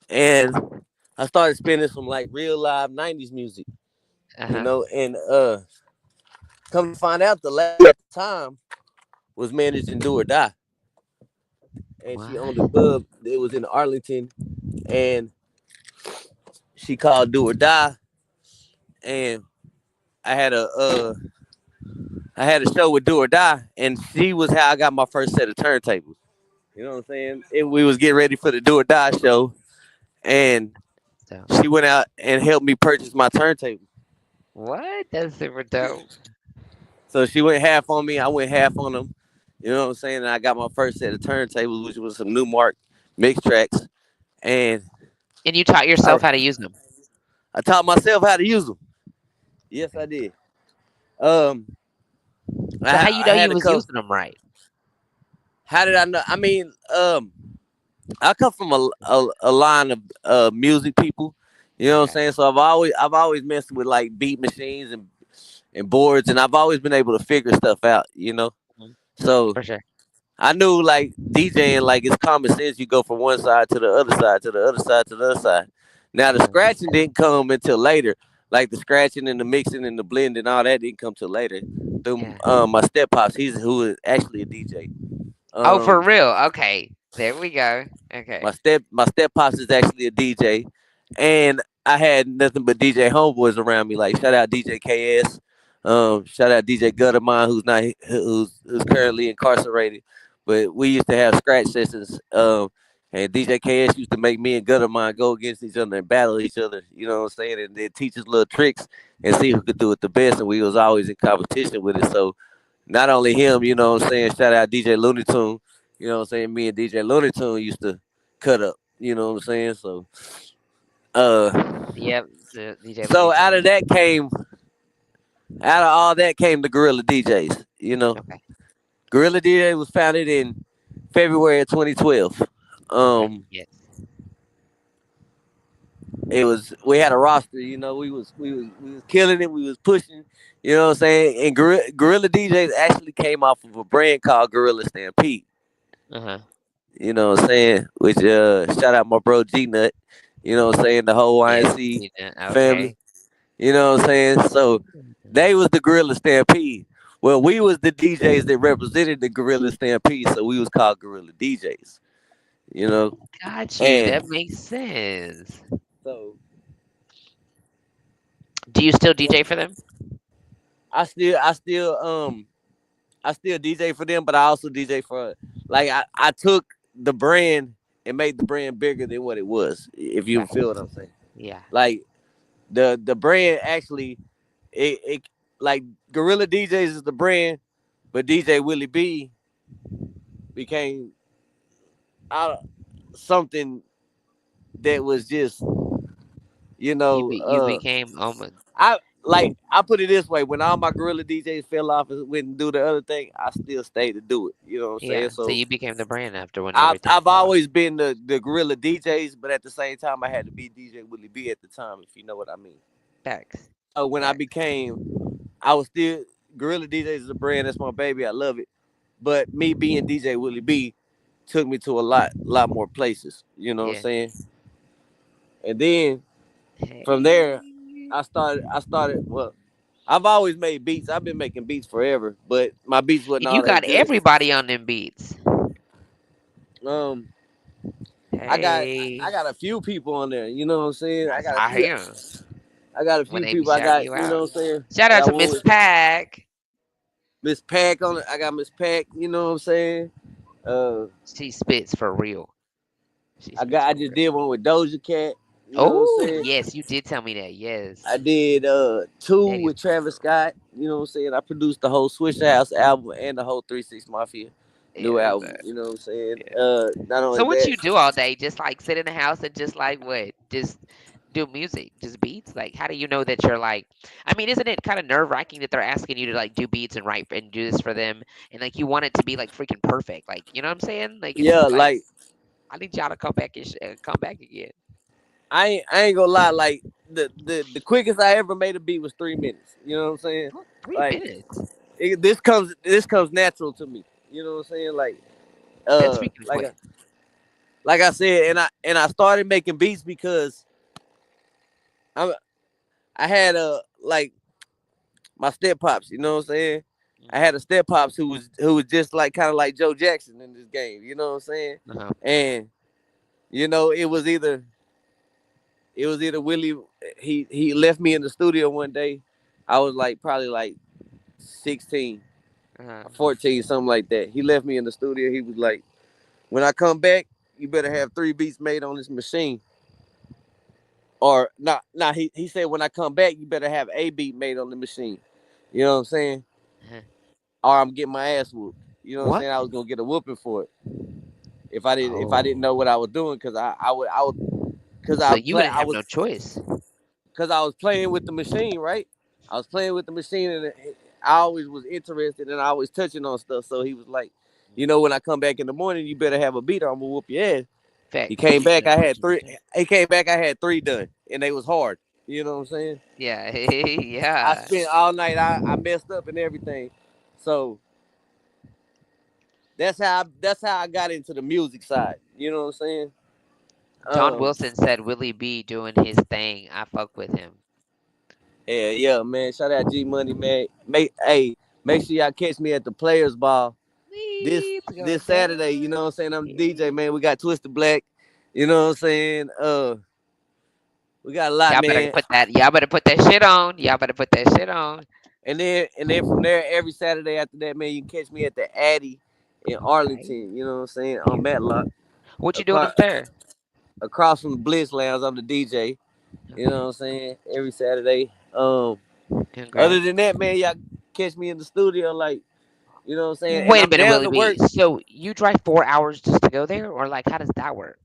and I started spinning some like real live '90s music, Uh-huh. and come to find out, the lady at the time was managing Do or Die, and she owned a What? club. It was in Arlington, and she called Do or Die, and I had a uh, I had a show with Do or Die, and she was how I got my first set of turntables. You know what I'm saying? We was getting ready for the Do or Die show, and So she went out and helped me purchase my turntable. what? That's super dope. So she went half on me, I went half on them. You know what I'm saying? And I got my first set of turntables, which was some Newmark mix tracks, and And you taught I, yourself how to use them. I taught myself how to use them. Yes, I did. Um, So how you know I you had to was come. using them right? How did I know? I mean, I come from a line of music people. You know what I'm Okay. saying? So I've always messed with like beat machines and boards, and I've always been able to figure stuff out. Mhm. So For sure. I knew like DJing, like it's common sense. You go from one side to the other side to the other side to the other side. Now the Uh-huh. scratching didn't come until later. Like the scratching and the mixing and the blending, all that didn't come till later. Through Yeah. my step pops, he's who is actually a DJ. Oh, for Um, real? Okay. There we go. Okay. my step pops is actually a DJ, and I had nothing but DJ homeboys around me. Like shout out DJ KS, shout out DJ Guttermine, who's currently incarcerated. But we used to have scratch sessions. And DJ KS used to make me and Guttermine go against each other and battle each other. You know what I'm saying? And then teach us little tricks and see who could do it the best. And we was always in competition with it. So not only him, you know what I'm saying? Shout out DJ Looney Tune. You know what I'm saying? Me and DJ Looney Tune used to cut up. You know what I'm saying? So, uh, Yep. DJ Looney so out of Tunes. that came, out of all that came the Gorilla DJs. Okay. Gorilla DJ was founded in February of 2012. Okay. Um, Yes. we had a roster. We was killing it. We was pushing. You know what I'm saying? And Gorilla DJs actually came off of a brand called Gorilla Stampede. Uh-huh. You know what I'm saying? Which shout out my bro G Nut. You know what I'm saying? The whole Yes. YNC Okay. family. You know what I'm saying? So they was the Gorilla Stampede. Well, we was the DJs that represented the Gorilla Stampede, so we was called Gorilla DJs. You know, Got you. and That makes sense. so Do you still so DJ for them? I still DJ for them, but I also DJ for like I took the brand and made the brand bigger than what it was. If you Right. feel what I'm saying, Yeah. like the brand actually it like Gorilla DJs is the brand, but DJ Willie B became out something that was just you You know be you became I like I put it this way: when all my gorilla DJs fell off and went and do the other thing, I still stayed to do it. You know what I'm saying? Yeah. So So you became the brand after when everything I've fell off. always been the gorilla DJs, but at the same time, I had to be DJ Willie B at the time, if you know what I mean. Facts. So when I Facts. became, I was still gorilla DJs is a brand. That's my baby. I love it. But me being DJ Willie B took me to a lot more places. You know what I'm Yeah. saying? And then from there, Hey. I started. Well, I've always made beats. I've been making beats forever, but my beats wasn't And you all that got good. everybody on them beats. Um, I got I Hey. got a few people on there. You know what I'm saying? I hear 'em I got a when few they be people. I shouting got you you know out. what I'm saying. Shout I out got to one Miss with Pack. Miss Pack on it. I got Miss Pack. You know what I'm saying? Uh, She spits for real. She spits I for just real. did one with Doja Cat. You know what I'm Oh, saying? yes, you did tell me that. I Yes. did two Daddy's with Travis Scott. You know what I'm saying? I produced the whole Swisher House album and the whole 3 6 Mafia new yes. album. You know what I'm saying? Yeah. Not only So what that, you do all day? Just like sit in the house and just like what? Just do music, just beats? Like how do you know that you're like I mean, isn't it kind of nerve-wracking that they're asking you to like do beats and write and do this for them and like you want it to be like freaking perfect. Like, you know what I'm saying? Like it's yeah, just like like I need y'all to come back and come back again. I ain't gonna lie, like the quickest I ever made a beat was 3 minutes. You know what I'm saying? Oh, three Like minutes. this comes natural to me. You know what I'm saying? That's freaking Like quick. like I said, and I started making beats because I I had a like my step pops. You know what I'm saying? I Mhm. had a step pops who was just like kind of like Joe Jackson in this game. You know what I'm saying? Uh-huh. And you know it was either Willie. He left me in the studio one day. I was like probably like 16, Uh-huh. 14, something like that. He left me in the studio. He was like, when I come back, you better have 3 beats made on this machine. Or not, he said when I come back, you better have a beat made on the machine. You know what I'm saying? Uh-huh. Or I'm getting my ass whooped. You know what I'm What? saying? I was gonna get a whooping for it if I didn't Oh. know what I was doing because I would because So you didn't have no was choice. because I was playing with the machine, right? I was playing with the machine, and I always was interested, and I always touching on stuff. So he was like, you know, when I come back in the morning, you better have a beat, or I'm gonna whoop your ass. He Facts. came You back, better I put had some 3. respect. He came back, I had 3 done, and they was hard. You know what I'm saying? Yeah. I Yeah. spent all night. I messed up and everything. So that's how I got into the music side. You know what I'm saying? Don Um, Wilson said Willie B doing his thing. I fuck with him. yeah, man. Shout out G Money, man. Make sure y'all catch me at the Players Ball Let's go this Saturday. You down. know what I'm saying? I'm the DJ, Yeah. man. We got Twisted Black. You know what I'm saying? We got a lot, man. Y'all better put that shit on. Y'all better put that shit on. And then from there, every Saturday after that, man, you can catch me at the Addy in Right. Arlington. You know what I'm saying? On Matlock, What you doing across up there? across from the Bliss Lounge. I'm the DJ. You know Okay. what I'm saying? Every Saturday. Other Congrats. than that, man, y'all catch me in the studio, like you know what I'm saying. And Wait a I'm minute, down Willie to B. work. So you drive 4 hours just to go there, or like how does that work?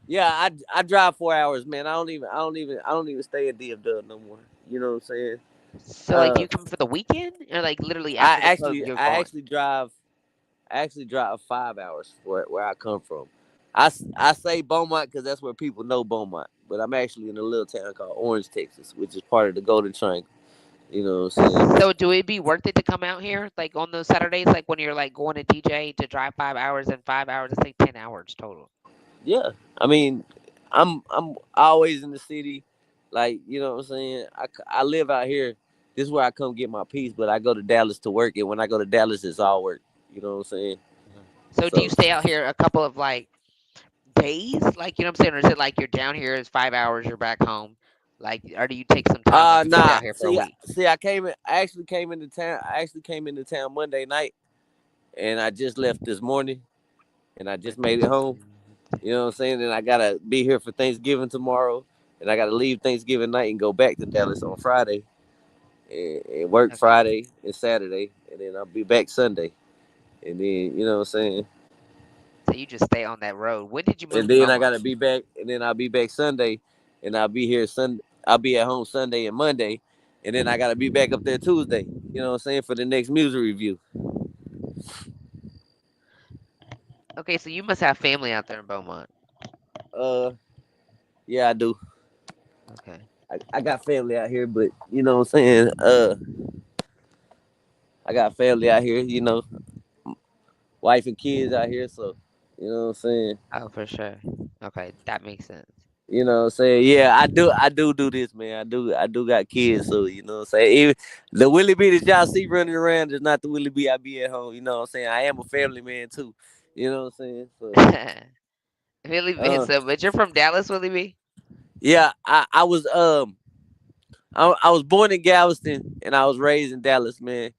Yeah, I drive 4 hours, man. I don't even stay at DFW no more. You know what I'm saying? So like, do Uh, you come for the weekend, or like literally after they close, you're I gone? actually drive. I actually drive 5 hours where I come from. I say Beaumont because that's where people know Beaumont, but I'm actually in a little town called Orange, Texas, which is part of the Golden Triangle. You know what I'm saying? So do it be worth it to come out here, like on those Saturdays, like when you're like going to DJ to drive 5 hours and 5 hours? It's like 10 hours total. Yeah, I mean, I'm always in the city, like you know what I'm saying. I live out here. This is where I come get my peace, but I go to Dallas to work, and when I go to Dallas, it's all work. You know what I'm saying? So do you So, stay out here a couple of like days, like you know what I'm saying, or is it like you're down here, it's 5 hours, you're back home, like, or do you take some time off and stay nah. out here for a week? I actually came into town. I actually came into town Monday night, and I just left this morning, and I just made it home. You know what I'm saying? And I gotta be here for Thanksgiving tomorrow, and I gotta leave Thanksgiving night and go back to Dallas on Friday, and work Okay. Friday and Saturday, and then I'll be back Sunday, and then you know what I'm saying. So you just stay on that road. When did you move And to then I Beaumont? gotta be back, and then I'll be back Sunday, and I'll be here Sunday. I'll be at home Sunday and Monday, and then I gotta be back up there Tuesday. You know what I'm saying, for the next music review. Okay, so you must have family out there in Beaumont. Uh, yeah, I do. Okay. I got family out here, but you know what I'm saying. I got family out here. You know, wife and kids out here. So, you know what I'm saying. Oh, for sure. Okay, that makes sense. You know what I'm saying? Yeah, I do this, man. I do got kids, so you know what I'm saying? Even the Willie B that y'all see running around is not the Willie B I be at home. You know what I'm saying? I am a family man too. You know what I'm saying? So Willie B. uh So, but you're from Dallas, Willie B. yeah, I was born in Galveston and I was raised in Dallas, man.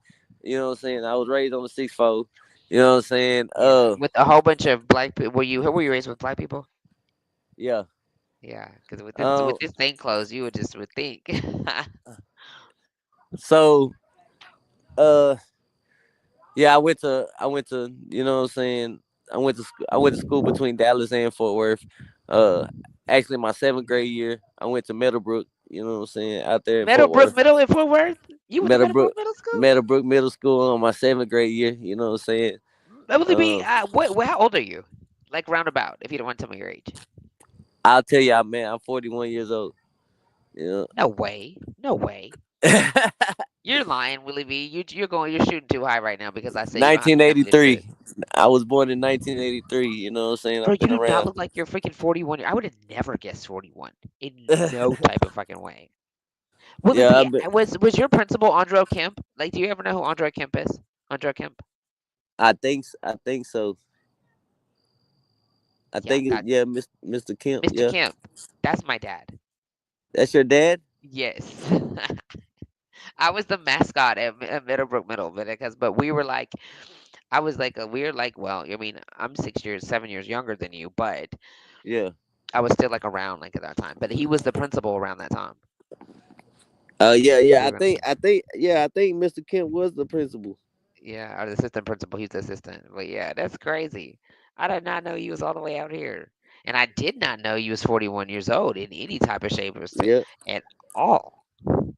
You know what I'm saying? I was raised on the 6'4". You know what I'm saying? Yeah, with a whole bunch of black people. Were you raised with black people? Yeah. Yeah, because with Um this thing closed, you would think. so uh yeah, I went to you know what I'm saying. I went to school between Dallas and Fort Worth. Uh, actually, my 7th grade year, I went to Meadowbrook. You know what I'm saying, out there in Fort Meadowbrook Worth. Middle in Fort Worth. You went to Meadowbrook, Meadowbrook Middle School. Meadowbrook Middle School on my 7th grade year. You know what I'm saying. Willie B. Um, How old are you? Like roundabout, if you don't want to tell me your age. I'll tell y'all, man, I'm 41 years old. You No way. No way. know, You're lying, Willie B. You're shooting too high right now because I said you don't have to tell me the truth. 1983. I was born in 1983. You know what I'm saying. Bro, I've you been do not around. look like you're freaking 41. I would have never guessed 41 in no type of fucking way. Willie Yeah, B, I've been. was your principal Andro Kemp? Like, do you ever know who Andro Kemp is? Andro Kemp? I think so. I Yeah, think that yeah, Mr. Kemp. Mr. Yeah, Kemp. That's my dad. that's your dad. Yes. I was the mascot at Middlebrook Middle, but we were like, I was like a weird like. Well, I mean, I'm 6 years, 7 years younger than you, but Yeah. I was still like around like at that time. But he was the principal around that time. Yeah, We yeah. were gonna say, I think Mr. Kemp was the principal. yeah, or the assistant principal. He's the assistant. But yeah, that's crazy. I did not know you was all the way out here, and I did not know you was 41 years old in any type of shape or Yeah, at all.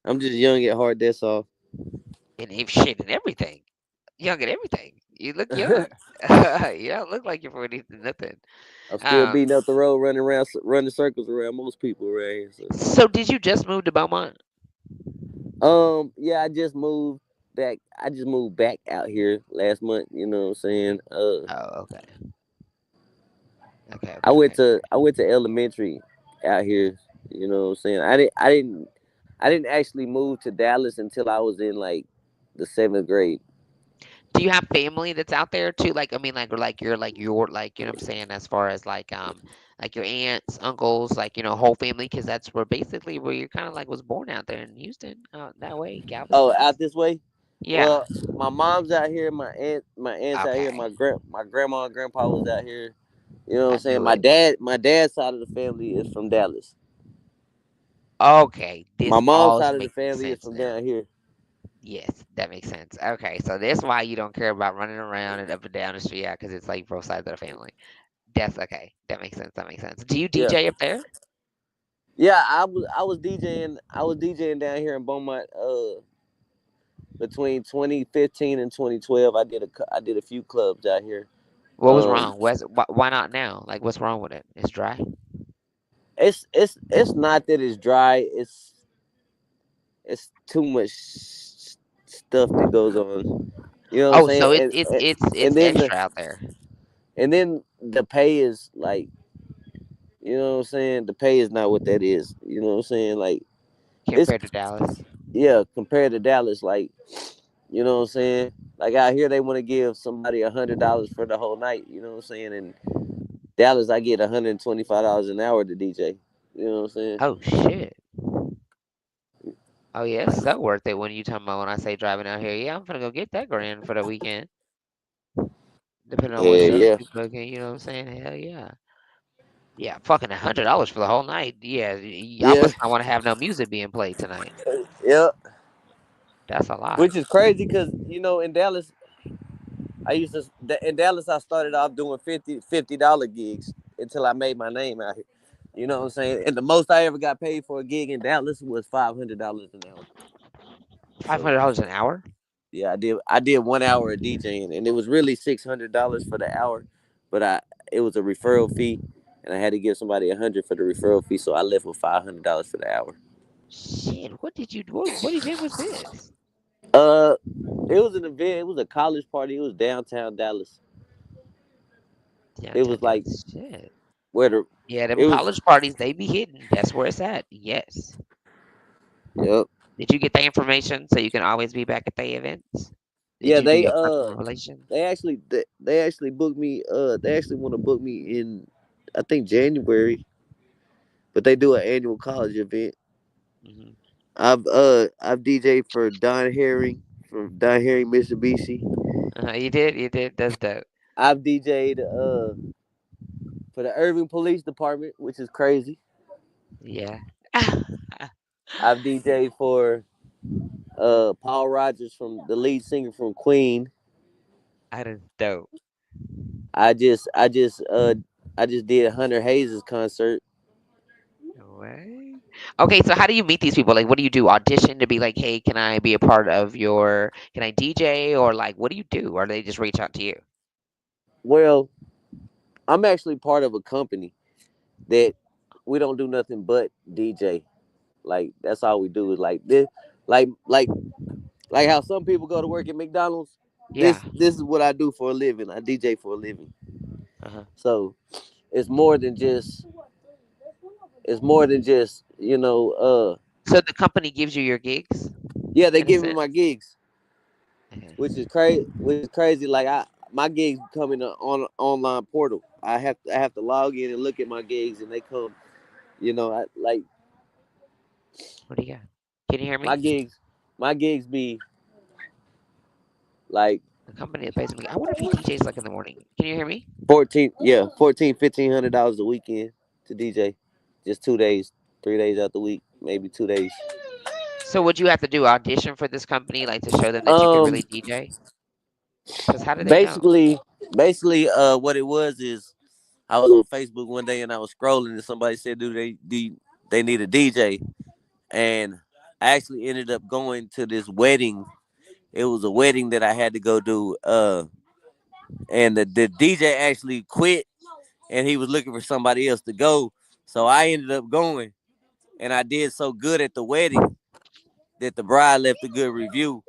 I'm just young at heart. That's all. And if shit and everything, young and everything. You look young. You don't look like you're 40 nothing. I'm still Um, beating up the road, running around, running circles around most people around here. So, so did you just move to Beaumont? yeah, I just moved back out here last month. You know what I'm saying? Oh, okay. Okay, I okay, went okay. to I went to elementary out here. You know what I'm saying? I didn't actually move to Dallas until I was in like the 7th grade. Do you have family that's out there too? Like, I mean, like, you know what I'm saying, as far as like your aunts, uncles, like, whole family, because that's where you're kind of like was born out there in Houston, that way, Oh, Galveston. out this way. Yeah. Well, my mom's out here. My aunt's out here. Okay. My grandma and grandpa was out here. You know what I'm I saying? knew My it. dad, my dad's side of the family is from Dallas. Okay, My this mom's all side of the makes family is sense from now. down here. Yes, that makes sense. Okay, so that's why you don't care about running around and up and down the street, yeah, because it's like both sides of the family. That's okay. That makes sense. That makes sense. Do you Yeah, DJ up there? yeah. I was DJing. I was DJing down here in Beaumont. Between 2015 and 2012, I did a few clubs out here. What was Um, wrong? Why not now? Like, what's wrong with it? It's dry. it's not that it's dry. It's too much stuff that goes on. You know what I'm Oh, saying? so it's And then the extra out there and then the pay is like, you know what I'm saying? The pay is not what that is. You know what I'm saying? Like, it's compared to Dallas. yeah, compared to Dallas, like, you know what I'm saying? Like out here they want to give somebody $100 for the whole night, you know what I'm saying? In Dallas I get $125 an hour to DJ. You know what I'm saying? Oh shit. Oh yeah, it's so worth it when you talking about when I say driving out here. Yeah, I'm gonna go get that grand for the weekend, depending on what Yeah, shows yeah. you booking. You know what I'm saying? Hell yeah. Yeah, fucking $100 for the whole night. Yeah, y'all Yeah. must not want to have no music being played tonight. Yeah. That's a lot. Which is crazy because, in Dallas, in Dallas, I started off doing $50 gigs until I made my name out here. You know what I'm saying? And the most I ever got paid for a gig in Dallas was $500 an hour. So $500 an hour? yeah, I did 1 hour of DJing, and it was really $600 for the hour, but it was a referral fee, and I had to give somebody 100 for the referral fee, so I left with $500 for the hour. Shit, what did you what event was this? Uh, it was an event. It was a college party. It was downtown Dallas. It Downtown was like Dallas. Shit. where the Yeah, them it was. college parties, they be hidden. That's where it's at. Yes. Yep. Did you get the information so you can always be back at the events? Did Yeah, you do your customer relations? they actually booked me. They actually want to book me in, I think January, but they do an annual college event. Hmm. I've DJed for Don Herring from Don Herring Mitsubishi. You did, you did. That's dope. I've DJed for the Irving Police Department, which is crazy. Yeah. I've DJed for Paul Rogers, from the lead singer from Queen. That is dope. I just I just I just did Hunter Hayes' concert. What? Okay, so how do you meet these people? Like, what do you do? Audition to be like, hey, can I be a part of your? Can I DJ? Or like, what do you do? Or they just reach out to you? Well, I'm actually part of a company that we don't do nothing but DJ. Like that's all we do is like this, like like like how some people go to work at McDonald's. Yeah. This is what I do for a living. I DJ for a living. Uh-huh. So it's more than just So the company gives you your gigs yeah, they in a give me sense. my gigs, Okay. which is crazy. Like my gigs come in the online portal. I have to log in and look at my gigs, and they come. I like What do you got? Can you hear my me? gigs. My gigs be like The company that pays me. I wonder if he DJs like in the morning. Can you hear me? 1500 $1,500 a weekend to DJ. Just 2 days, 3 days out the week, maybe 2 days. So would you have to do audition for this company, like to show them that you can Um, really DJ? Because how do they know? basically, what it was is I was on Facebook one day and I was scrolling and somebody said, "Do they need a DJ?" And I actually ended up going to this wedding. It was a wedding that I had to go do. And the DJ actually quit and he was looking for somebody else to go. So I ended up going, and I did so good at the wedding that the bride left a good review.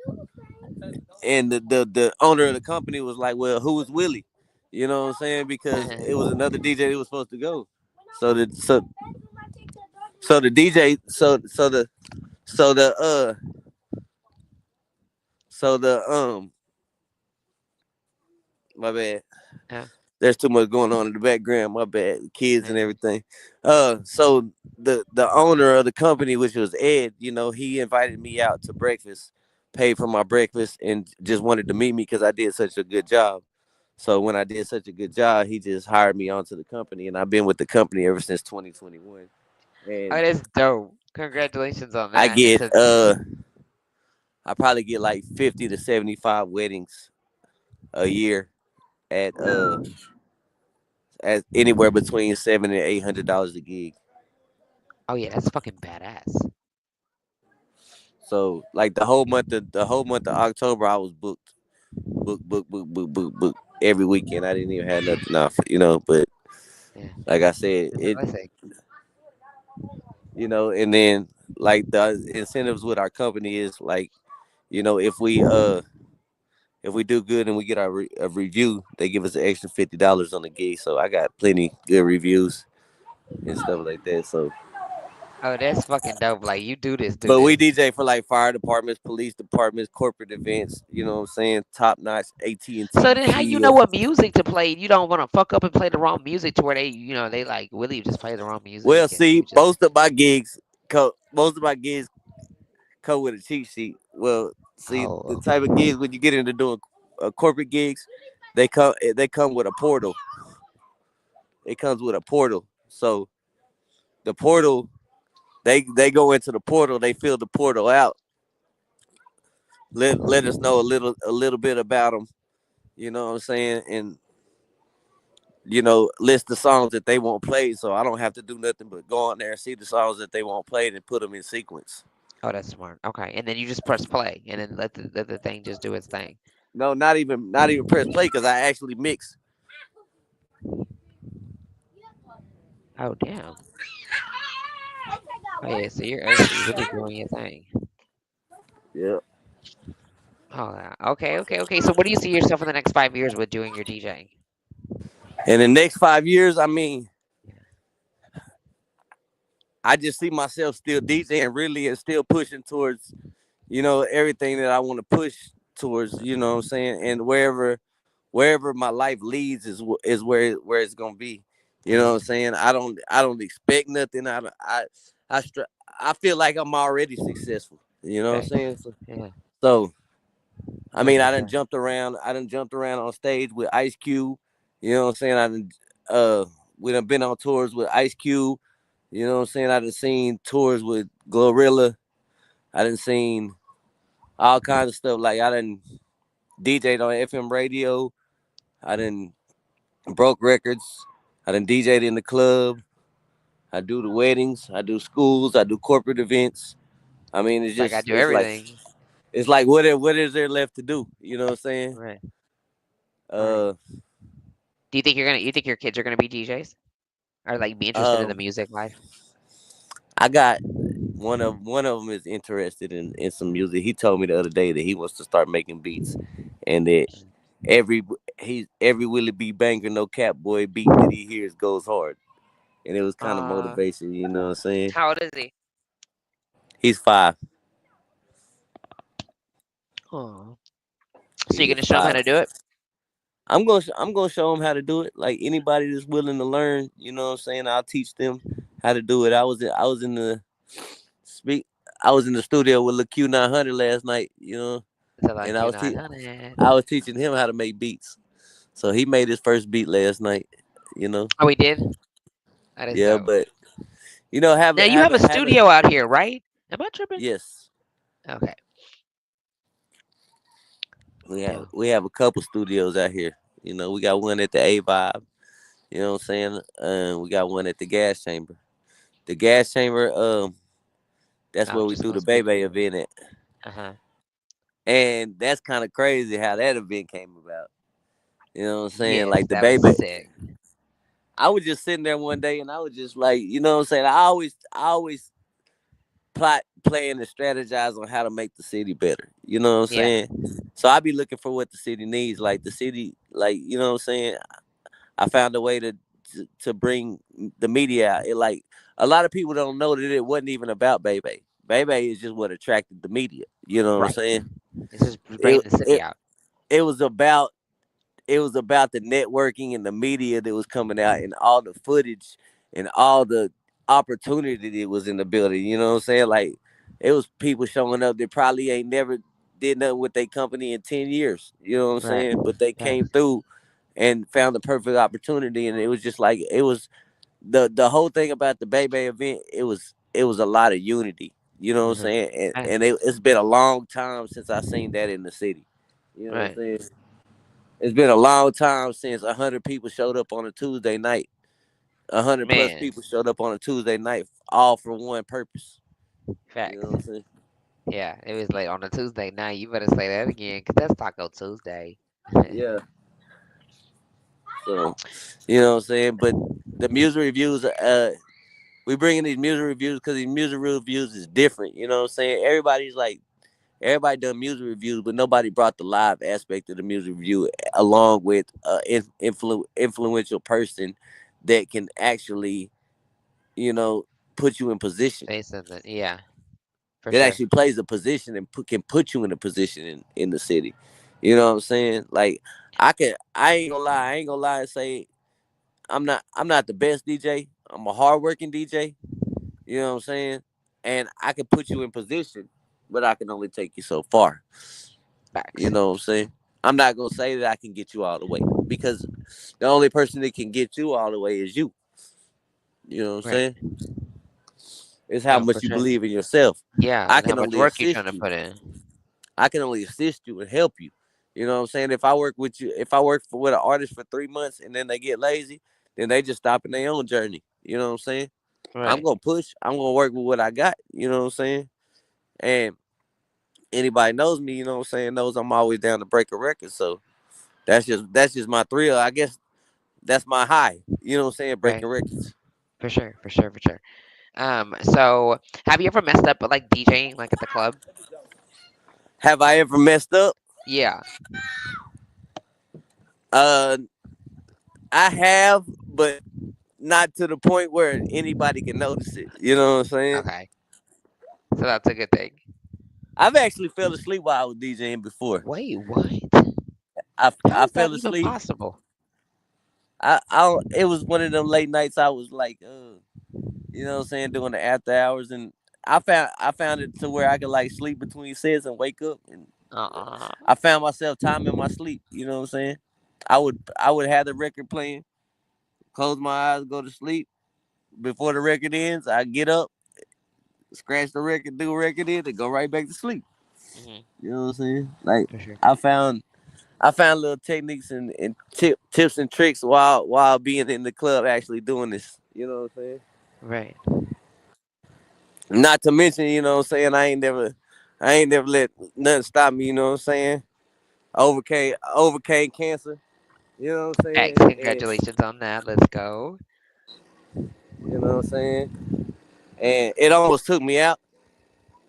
And the owner of the company was like, "Well, who is Willie?" You know what I'm saying? Because it was another DJ that was supposed to go. So the so so the DJ so the so the my bad. Yeah. There's too much going on in the background. My bad, kids and Yeah. everything. So the owner of the company, which was Ed, he invited me out to breakfast, paid for my breakfast, and just wanted to meet me because I did such a good job. So when I did such a good job, he just hired me onto the company, and I've been with the company ever since 2021. Oh, And that's dope. Congratulations on I that. get So, I probably get like 50 to 75 weddings a year at at anywhere between $700 and $800 a gig. oh yeah, that's fucking badass. So like the whole month of October, I was booked every weekend. I didn't even have nothing off, But Yeah, like I said, that's a blessing. and then like the incentives with our company is like, if we do good and we get a review, they give us an extra $50 on the gig. So I got plenty good reviews and stuff like that. So Oh, that's fucking dope. Like you do but we this. DJ for like fire departments, police departments, corporate events. You know what I'm saying? Top notch So AT&T, then, how you know CEO. what music to play? You don't want to fuck up and play the wrong music to where they like Willie just play the wrong Well, music, and you see, just most of my gigs come with a cheat sheet. Well, see, the oh type of gigs when you get into doing corporate gigs, they come with a portal. It comes with a portal. So the portal, they go into the portal, they fill the portal out. Let us know a little bit about them. You know what I'm saying? And list the songs that they won't play, so I don't have to do nothing but go on there and see the songs that they won't play and put them in sequence. Oh, that's smart. Okay, and then you just press play, and then let the thing just do its thing. No, not even press play because I actually mix. Oh, damn. Oh yeah, so you're actually really doing your thing. Yeah. Oh, yeah. Okay, okay, okay. So, what do you see yourself in the next 5 years with doing your DJing? In the next 5 years, I mean, Yeah. I just see myself still DJing really and still pushing towards, everything that I want to push towards, you know what I'm saying? And wherever my life leads is where it's gonna be. You know what I'm Facts. saying? I don't expect nothing. I I feel like I'm already successful. You know what I'm Facts. saying? So, Yeah. so I No, mean, for I done sure. jumped around. I done jumped around on stage with Ice Cube. You know what I'm saying? Uh we done been on tours with Ice Cube. You know what I'm saying? I done seen tours with Glorilla. I done seen all kinds of stuff. Like I done DJ'd on FM radio. I done broke records. I done DJ'd in the club. I do the weddings. I do schools. I do corporate events. I mean, it's It's like I just do everything. it's like what is there left to do? You know what I'm saying? Right. Right. Uh, Do you think you think your kids are gonna be DJs or like be interested in the um, music life? I got one of them is interested in some music. He told me the other day that he wants to start making beats, and that every every Willie B banger no cap boy beat that he hears goes hard, and it was kind of Uh, motivation. You know what I'm saying? how old is he? He's 5. Oh, so you're He gonna is show him how 5. to do it? I'm gonna show him how to do it. Like anybody that's willing to learn, you know what I'm saying. I'll teach them how to do it. I was in the speak. I was in the studio with LQ900 last night, So like and you not done I it. was teaching him how to make beats. So he made his first beat last night. You know, Oh, we did. That is yeah, dope. but Now you have a having studio out here, right? Am I tripping? yes, Okay. we have Yeah. we have a couple studios out here. We got one at the A Vibe. You know what I'm saying? We got one at the Gas Chamber. The Gas Chamber, that's I where was we just do gonna the speak Bebe to it. event at. Uh-huh. And that's kind of crazy how that event came about. You know what I'm saying? Yes, Like the that was Bebe, sick. I was just sitting there one day and I was just like, you know what I'm saying? I always plot, plan, and strategize on how to make the city better. You know what I'm Yeah. saying? So I be looking for what the city needs. Like the city, like, you know what I'm saying? I found a way to bring the media out. It like a lot of people don't know that it wasn't even about Bebe. Bebe is just what attracted the media. You know what I'm Right. saying? It's just It bringing the city it out. it was about the networking and the media that was coming out and all the footage and all the opportunity that was in the building. You know what I'm saying? Like it was people showing up that probably ain't never did nothing with their company in 10 years. You know what I'm Right. saying? But they came Facts. through and found the perfect opportunity, and it was just like it was the whole thing about the Bebe event. It was a lot of unity. You know what I'm Mm-hmm. saying? And, Right. and it's been a long time since I seen that in the city. You know what I'm Right. saying? It's been a long time since 100 people showed up on a Tuesday night. 100 plus Man. people showed up on a Tuesday night, all for one purpose. You know Facts. what I'm saying? Yeah. It was like on a Tuesday night. You better say that again, cause that's Taco Tuesday. Yeah. So, you know what I'm saying? But the music reviews, we bringing these music reviews because these music reviews is different. You know what I'm saying? Everybody done music reviews, but nobody brought the live aspect of the music review along with influential person that can actually, you know, put you in position. Say something. Yeah. For That sure. actually plays a position and can put you in a position in the city. You know what I'm saying? Like I ain't gonna lie, and say I'm not the best DJ. I'm a hardworking DJ. You know what I'm saying? And I can put you in position, but I can only take you so far. You Facts. know what I'm saying? I'm not gonna say that I can get you all the way because the only person that can get you all the way is you. You know what I'm Right. saying? It's how No, for much you sure. believe in yourself. Yeah. I And how can much only work you trying assist to you. put in? I can only assist you and help you. You know what I'm saying? If I work with you, if I work with an artist for 3 months and then they get lazy, then they just stop in their own journey. You know what I'm saying? I'm Right. gonna push. I'm gonna work with what I got. You know what I'm saying? And anybody knows me, you know what I'm saying, knows I'm always down to break a record. So that's just my thrill. I guess that's my high. You know what I'm saying? Right. Breaking records. For sure. For sure. For sure. So have you ever messed up with like DJing, like at the club? Have I ever messed up? Yeah. Uh, I have, but not to the point where anybody can notice it. You know what I'm saying? Okay. So that's a good thing. I've actually fell asleep while I was DJing before. Wait, what? How I is that fell even asleep. possible? It was one of them late nights. I was like, you know what I'm saying, doing the after hours, and I found it to where I could like sleep between sets and wake up, and Uh-uh. I found myself timing my sleep. You know what I'm saying? I would have the record playing, close my eyes, go to sleep. Before the record ends, I get up, scratch the record, do a record in, and go right back to sleep. Hmm. You know what I'm saying? Like For sure. I found I found little techniques and tips and tricks while being in the club actually doing this. You know what I'm saying? Right. Not to mention, you know what I'm saying, I ain't never let nothing stop me, you know what I'm saying? Overcame cancer, you know what I'm X, saying? And congratulations on that. Let's go. you know what I'm saying? And it almost took me out,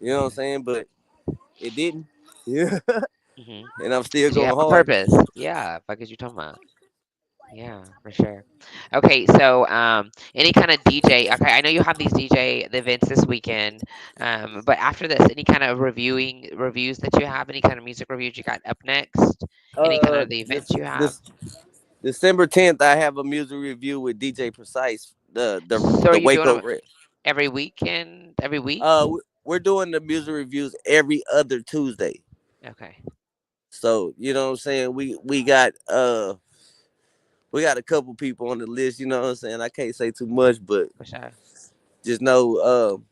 you know what I'm Okay. saying, but it didn't. Yeah. Hmm. And I'm still Because you have going a hard. purpose. Yeah. Fuck is you talking about? Yeah, for sure. Okay, so any kind of DJ. Okay, I know you have these DJ events this weekend. But after this, any kind of reviews that you have, any kind of music reviews you got up next, any kind Uh of the this events you have. this December 10th I have a music review with DJ Precise, So are the you doing Waco them Red. every weekend, every week? We're doing the music reviews every other Tuesday. Okay, So, you know what I'm saying? We got a couple people on the list, you know what I'm saying? I can't say too much, but for sure. just know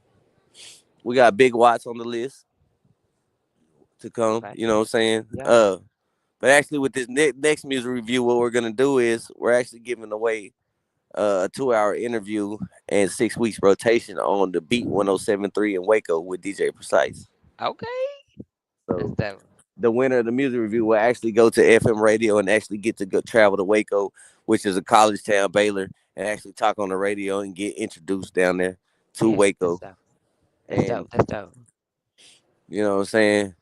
we got Big Watts on the list to come, Okay, you know what I'm saying? yeah. But actually with this next music review, what we're gonna do is we're actually giving away a 2 hour interview and 6 weeks rotation on the Beat 1073 in Waco with DJ Precise. Okay, that's So dope. the winner of the music review will actually go to FM radio and actually get to go travel to Waco, which is a college town, Baylor, and actually talk on the radio and get introduced down there to Damn, that's Waco. dope. That's And dope. That's dope. you know what I'm saying?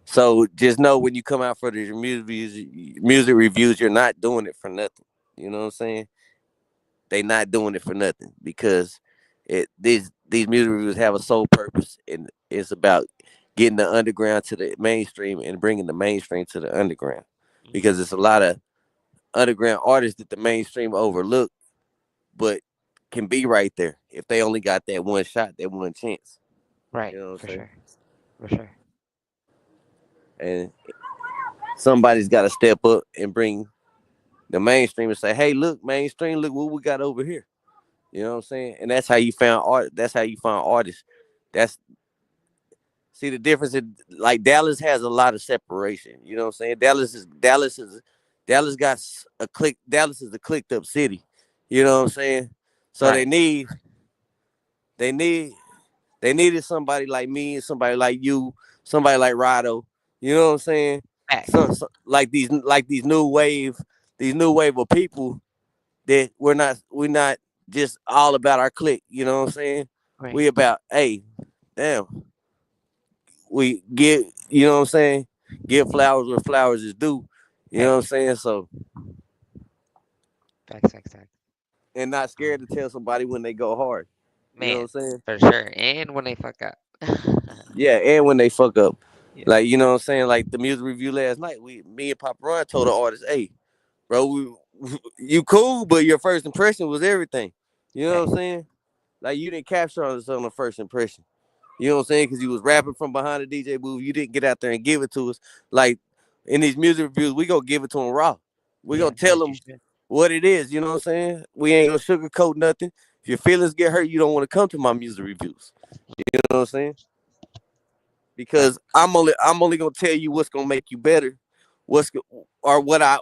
So just know when you come out for the music reviews, you're not doing it for nothing. You know what I'm saying? They not doing it for nothing because these music reviews have a sole purpose, and it's about getting the underground to the mainstream and bringing the mainstream to the underground, Hmm. because it's a lot of underground artists that the mainstream overlook, but can be right there if they only got that one shot, that one chance. Right, You know what for I'm saying? sure, for sure. And somebody's got to step up and bring the mainstream and say, "Hey, look, mainstream, look what we got over here." You know what I'm saying? And that's how you found art. That's how you find artists. That's See the difference in, like, Dallas has a lot of separation. You know what I'm saying? Dallas got a click. Dallas is a clicked up city. You know what I'm saying? So Right. they need they needed somebody like me and somebody like you, somebody like Rado. You know what I'm saying? Facts. Like these new wave of people that we're not just all about our clique. You know what I'm saying? Right. We about, hey, damn, we get, you know what I'm saying? Give flowers where flowers is due. You know what I'm Facts. saying? So, Facts. Facts. Facts. and not scared to tell somebody when they go hard. You know Man, what I'm saying? for sure. And when they fuck up. Yeah, and when they fuck up. Yeah. Like, you know what I'm saying? Like the music review last night, me and Papa Ron told the artist, hey, bro, you cool, but your first impression was everything. You know what I'm Facts. saying? Like, you didn't capture us on the first impression. You know what I'm saying? Because you was rapping from behind the DJ booth. You didn't get out there and give it to us. Like, in these music reviews, we gonna give it to them raw. We Yeah, gonna tell as you them should. what it is. You know what I'm saying? We ain't gonna sugarcoat nothing. If your feelings get hurt, you don't want to come to my music reviews. You know what I'm saying? Right. Because I'm only gonna tell you what's gonna make you better. Or what I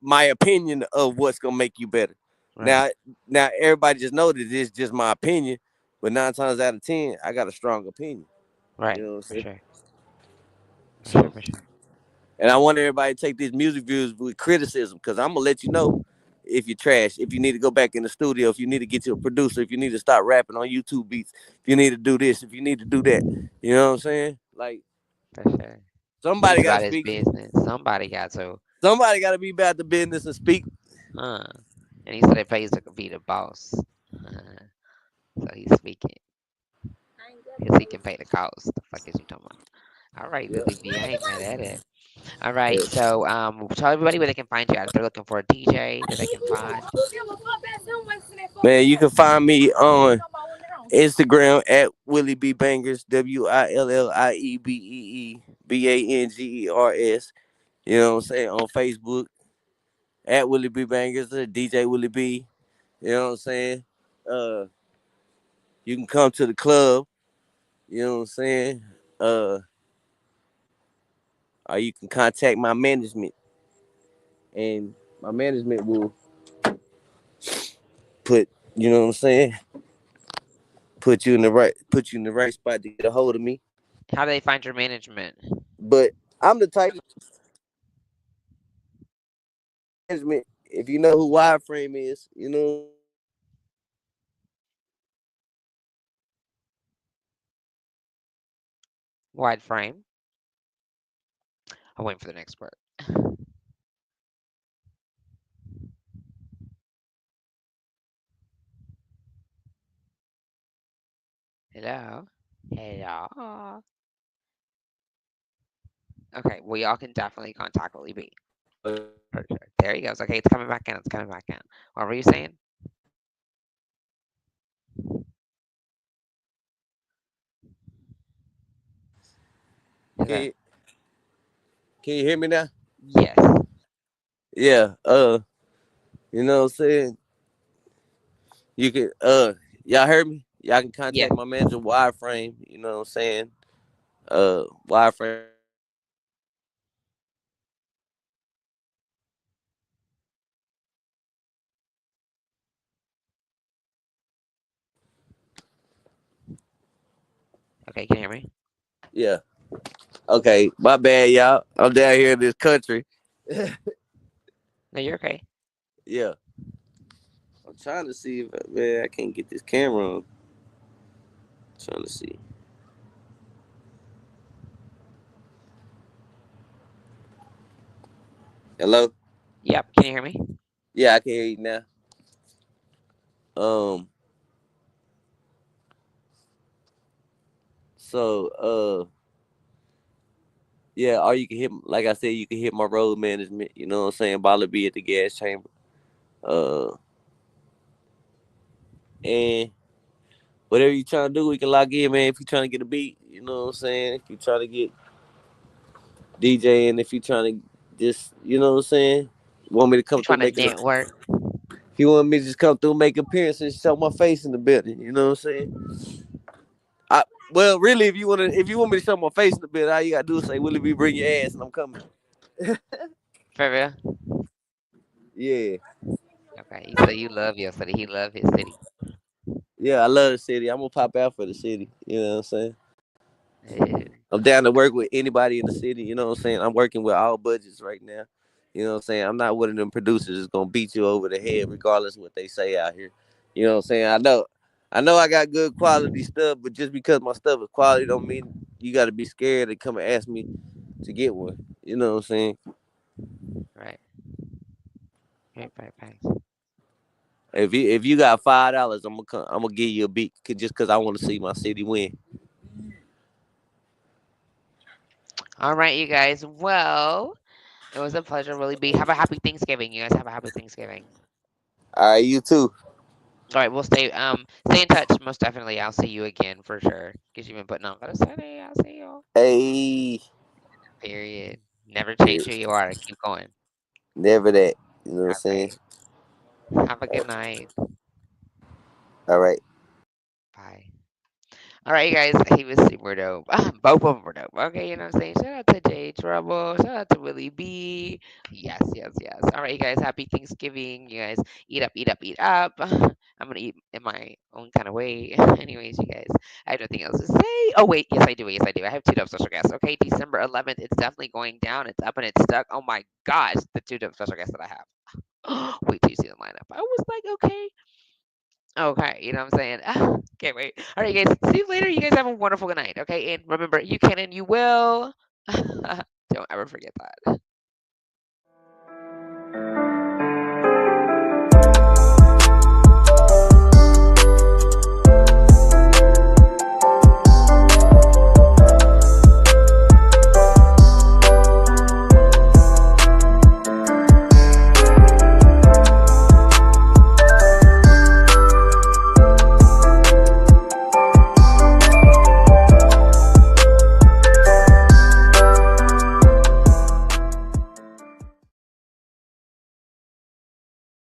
my opinion of what's gonna make you better. Right. Now now everybody just know that it's just my opinion, but 9 times out of 10, I got a strong opinion. You Right. know what I'm For saying? sure. For sure. So, For sure. and I want everybody to take these music views with criticism, because I'm gonna let you know if you're trash, if you need to go back in the studio, if you need to get you a producer, if you need to start rapping on YouTube beats, if you need to do this, if you need to do that. You know what I'm saying? Like, For sure. somebody Be got to about his speak. business. Somebody got to. Somebody got to be about the business and speak. Huh. And he said it pays to be the boss. So he's speaking because he can pay the cost. The fuck is you talking about? All right, Yeah. Willie B. I ain't mad at it. All right, Yeah. so tell everybody where they can find you at. If they're looking for a DJ that they can find. Man, you can find me on Instagram at Willie B Bangers, WILLIEBEEBANGERS. You know what I'm saying? On Facebook at Willie B Bangers, DJ Willie B. You know what I'm saying? Uh, you can come to the club. You know what I'm saying? Uh, or you can contact my management, and my management will put, you know what I'm saying, put you in the right spot to get a hold of me. How do they find your management? But I'm the type of management. If you know who Wireframe is, you know. Wide frame. I'm waiting for the next word. Hello. Hello. Okay, well, y'all can definitely contact Willie B. For sure. There he goes. Okay, it's coming back in. It's coming back in. What were you saying? Can Hello. you, can you hear me now? Yes. Yeah. You know what I'm saying? You can y'all heard me? Y'all can Yes. contact my manager Wireframe, you know what I'm saying? Wireframe. Okay, can you hear me? Yeah. Okay, my bad, y'all. I'm down here in this country. No, you're okay. Yeah. I'm trying to see if man I can't get this camera on. Trying to see. Hello? Yep. Can you hear me? Yeah, I can hear you now. Um so yeah, or you can hit, like I said, you can hit my road management, you know what I'm saying? Bala be at the gas chamber. Uh and whatever you trying to do, we can lock in, man. If you trying to get a beat, you know what I'm saying? If you trying to get DJing, if you trying to just, you know what I'm saying? Want me to come You're through trying to make it? network. If you want me to just come through make appearances, show my face in the building, you know what I'm saying? I well, really, if you want me to show my face in the building, all you gotta do is say, "Willie B, bring your ass," and I'm coming. For real? Yeah, Okay. So you love your city. He love his city. yeah, I love the city. I'm gonna pop out for the city. You know what I'm saying? Ew. I'm down to work with anybody in the city. You know what I'm saying? I'm working with all budgets right now. You know what I'm saying? I'm not one of them producers that's gonna beat you over the head regardless of what they say out here. You know what I'm saying? I know I got good quality stuff, but just because my stuff is quality don't mean you gotta be scared to come and ask me to get one. You know what I'm saying? Right. Right. Right. Right. If you got $5, I'm gonna give you a beat just cause I want to see my city win. All right, you guys. Well, it was a pleasure, Willie B. Have a happy Thanksgiving. You guys have a happy Thanksgiving. All right, you too. All right, we'll stay in touch. Most definitely, I'll see you again for sure. Cause you've been putting on for the city. I'll see you. Hey, Period. Never change period. who you are. Keep going. Never that. You know what I'm All saying? right. Have a good night. All right. Bye. All right, guys, he was super dope. Both of them were dope. Okay, you know what I'm saying? Shout out to J Trouble. Shout out to Willie B. Yes, yes, yes. All right, you guys, happy Thanksgiving. You guys eat up, eat up, eat up. I'm gonna eat in my own kind of way. Anyways, you guys, I have nothing else to say. Oh wait, yes I do. Yes I do. I have two dope special guests. Okay, December 11th. It's definitely going down. It's up and it's stuck. Oh my gosh, the two dope special guests that I have. Wait till you see the lineup. I was like, okay, okay, you know what I'm saying? Can't wait. All right, guys. See you later. You guys have a wonderful good night. Okay, and remember, you can and you will. Don't ever forget that.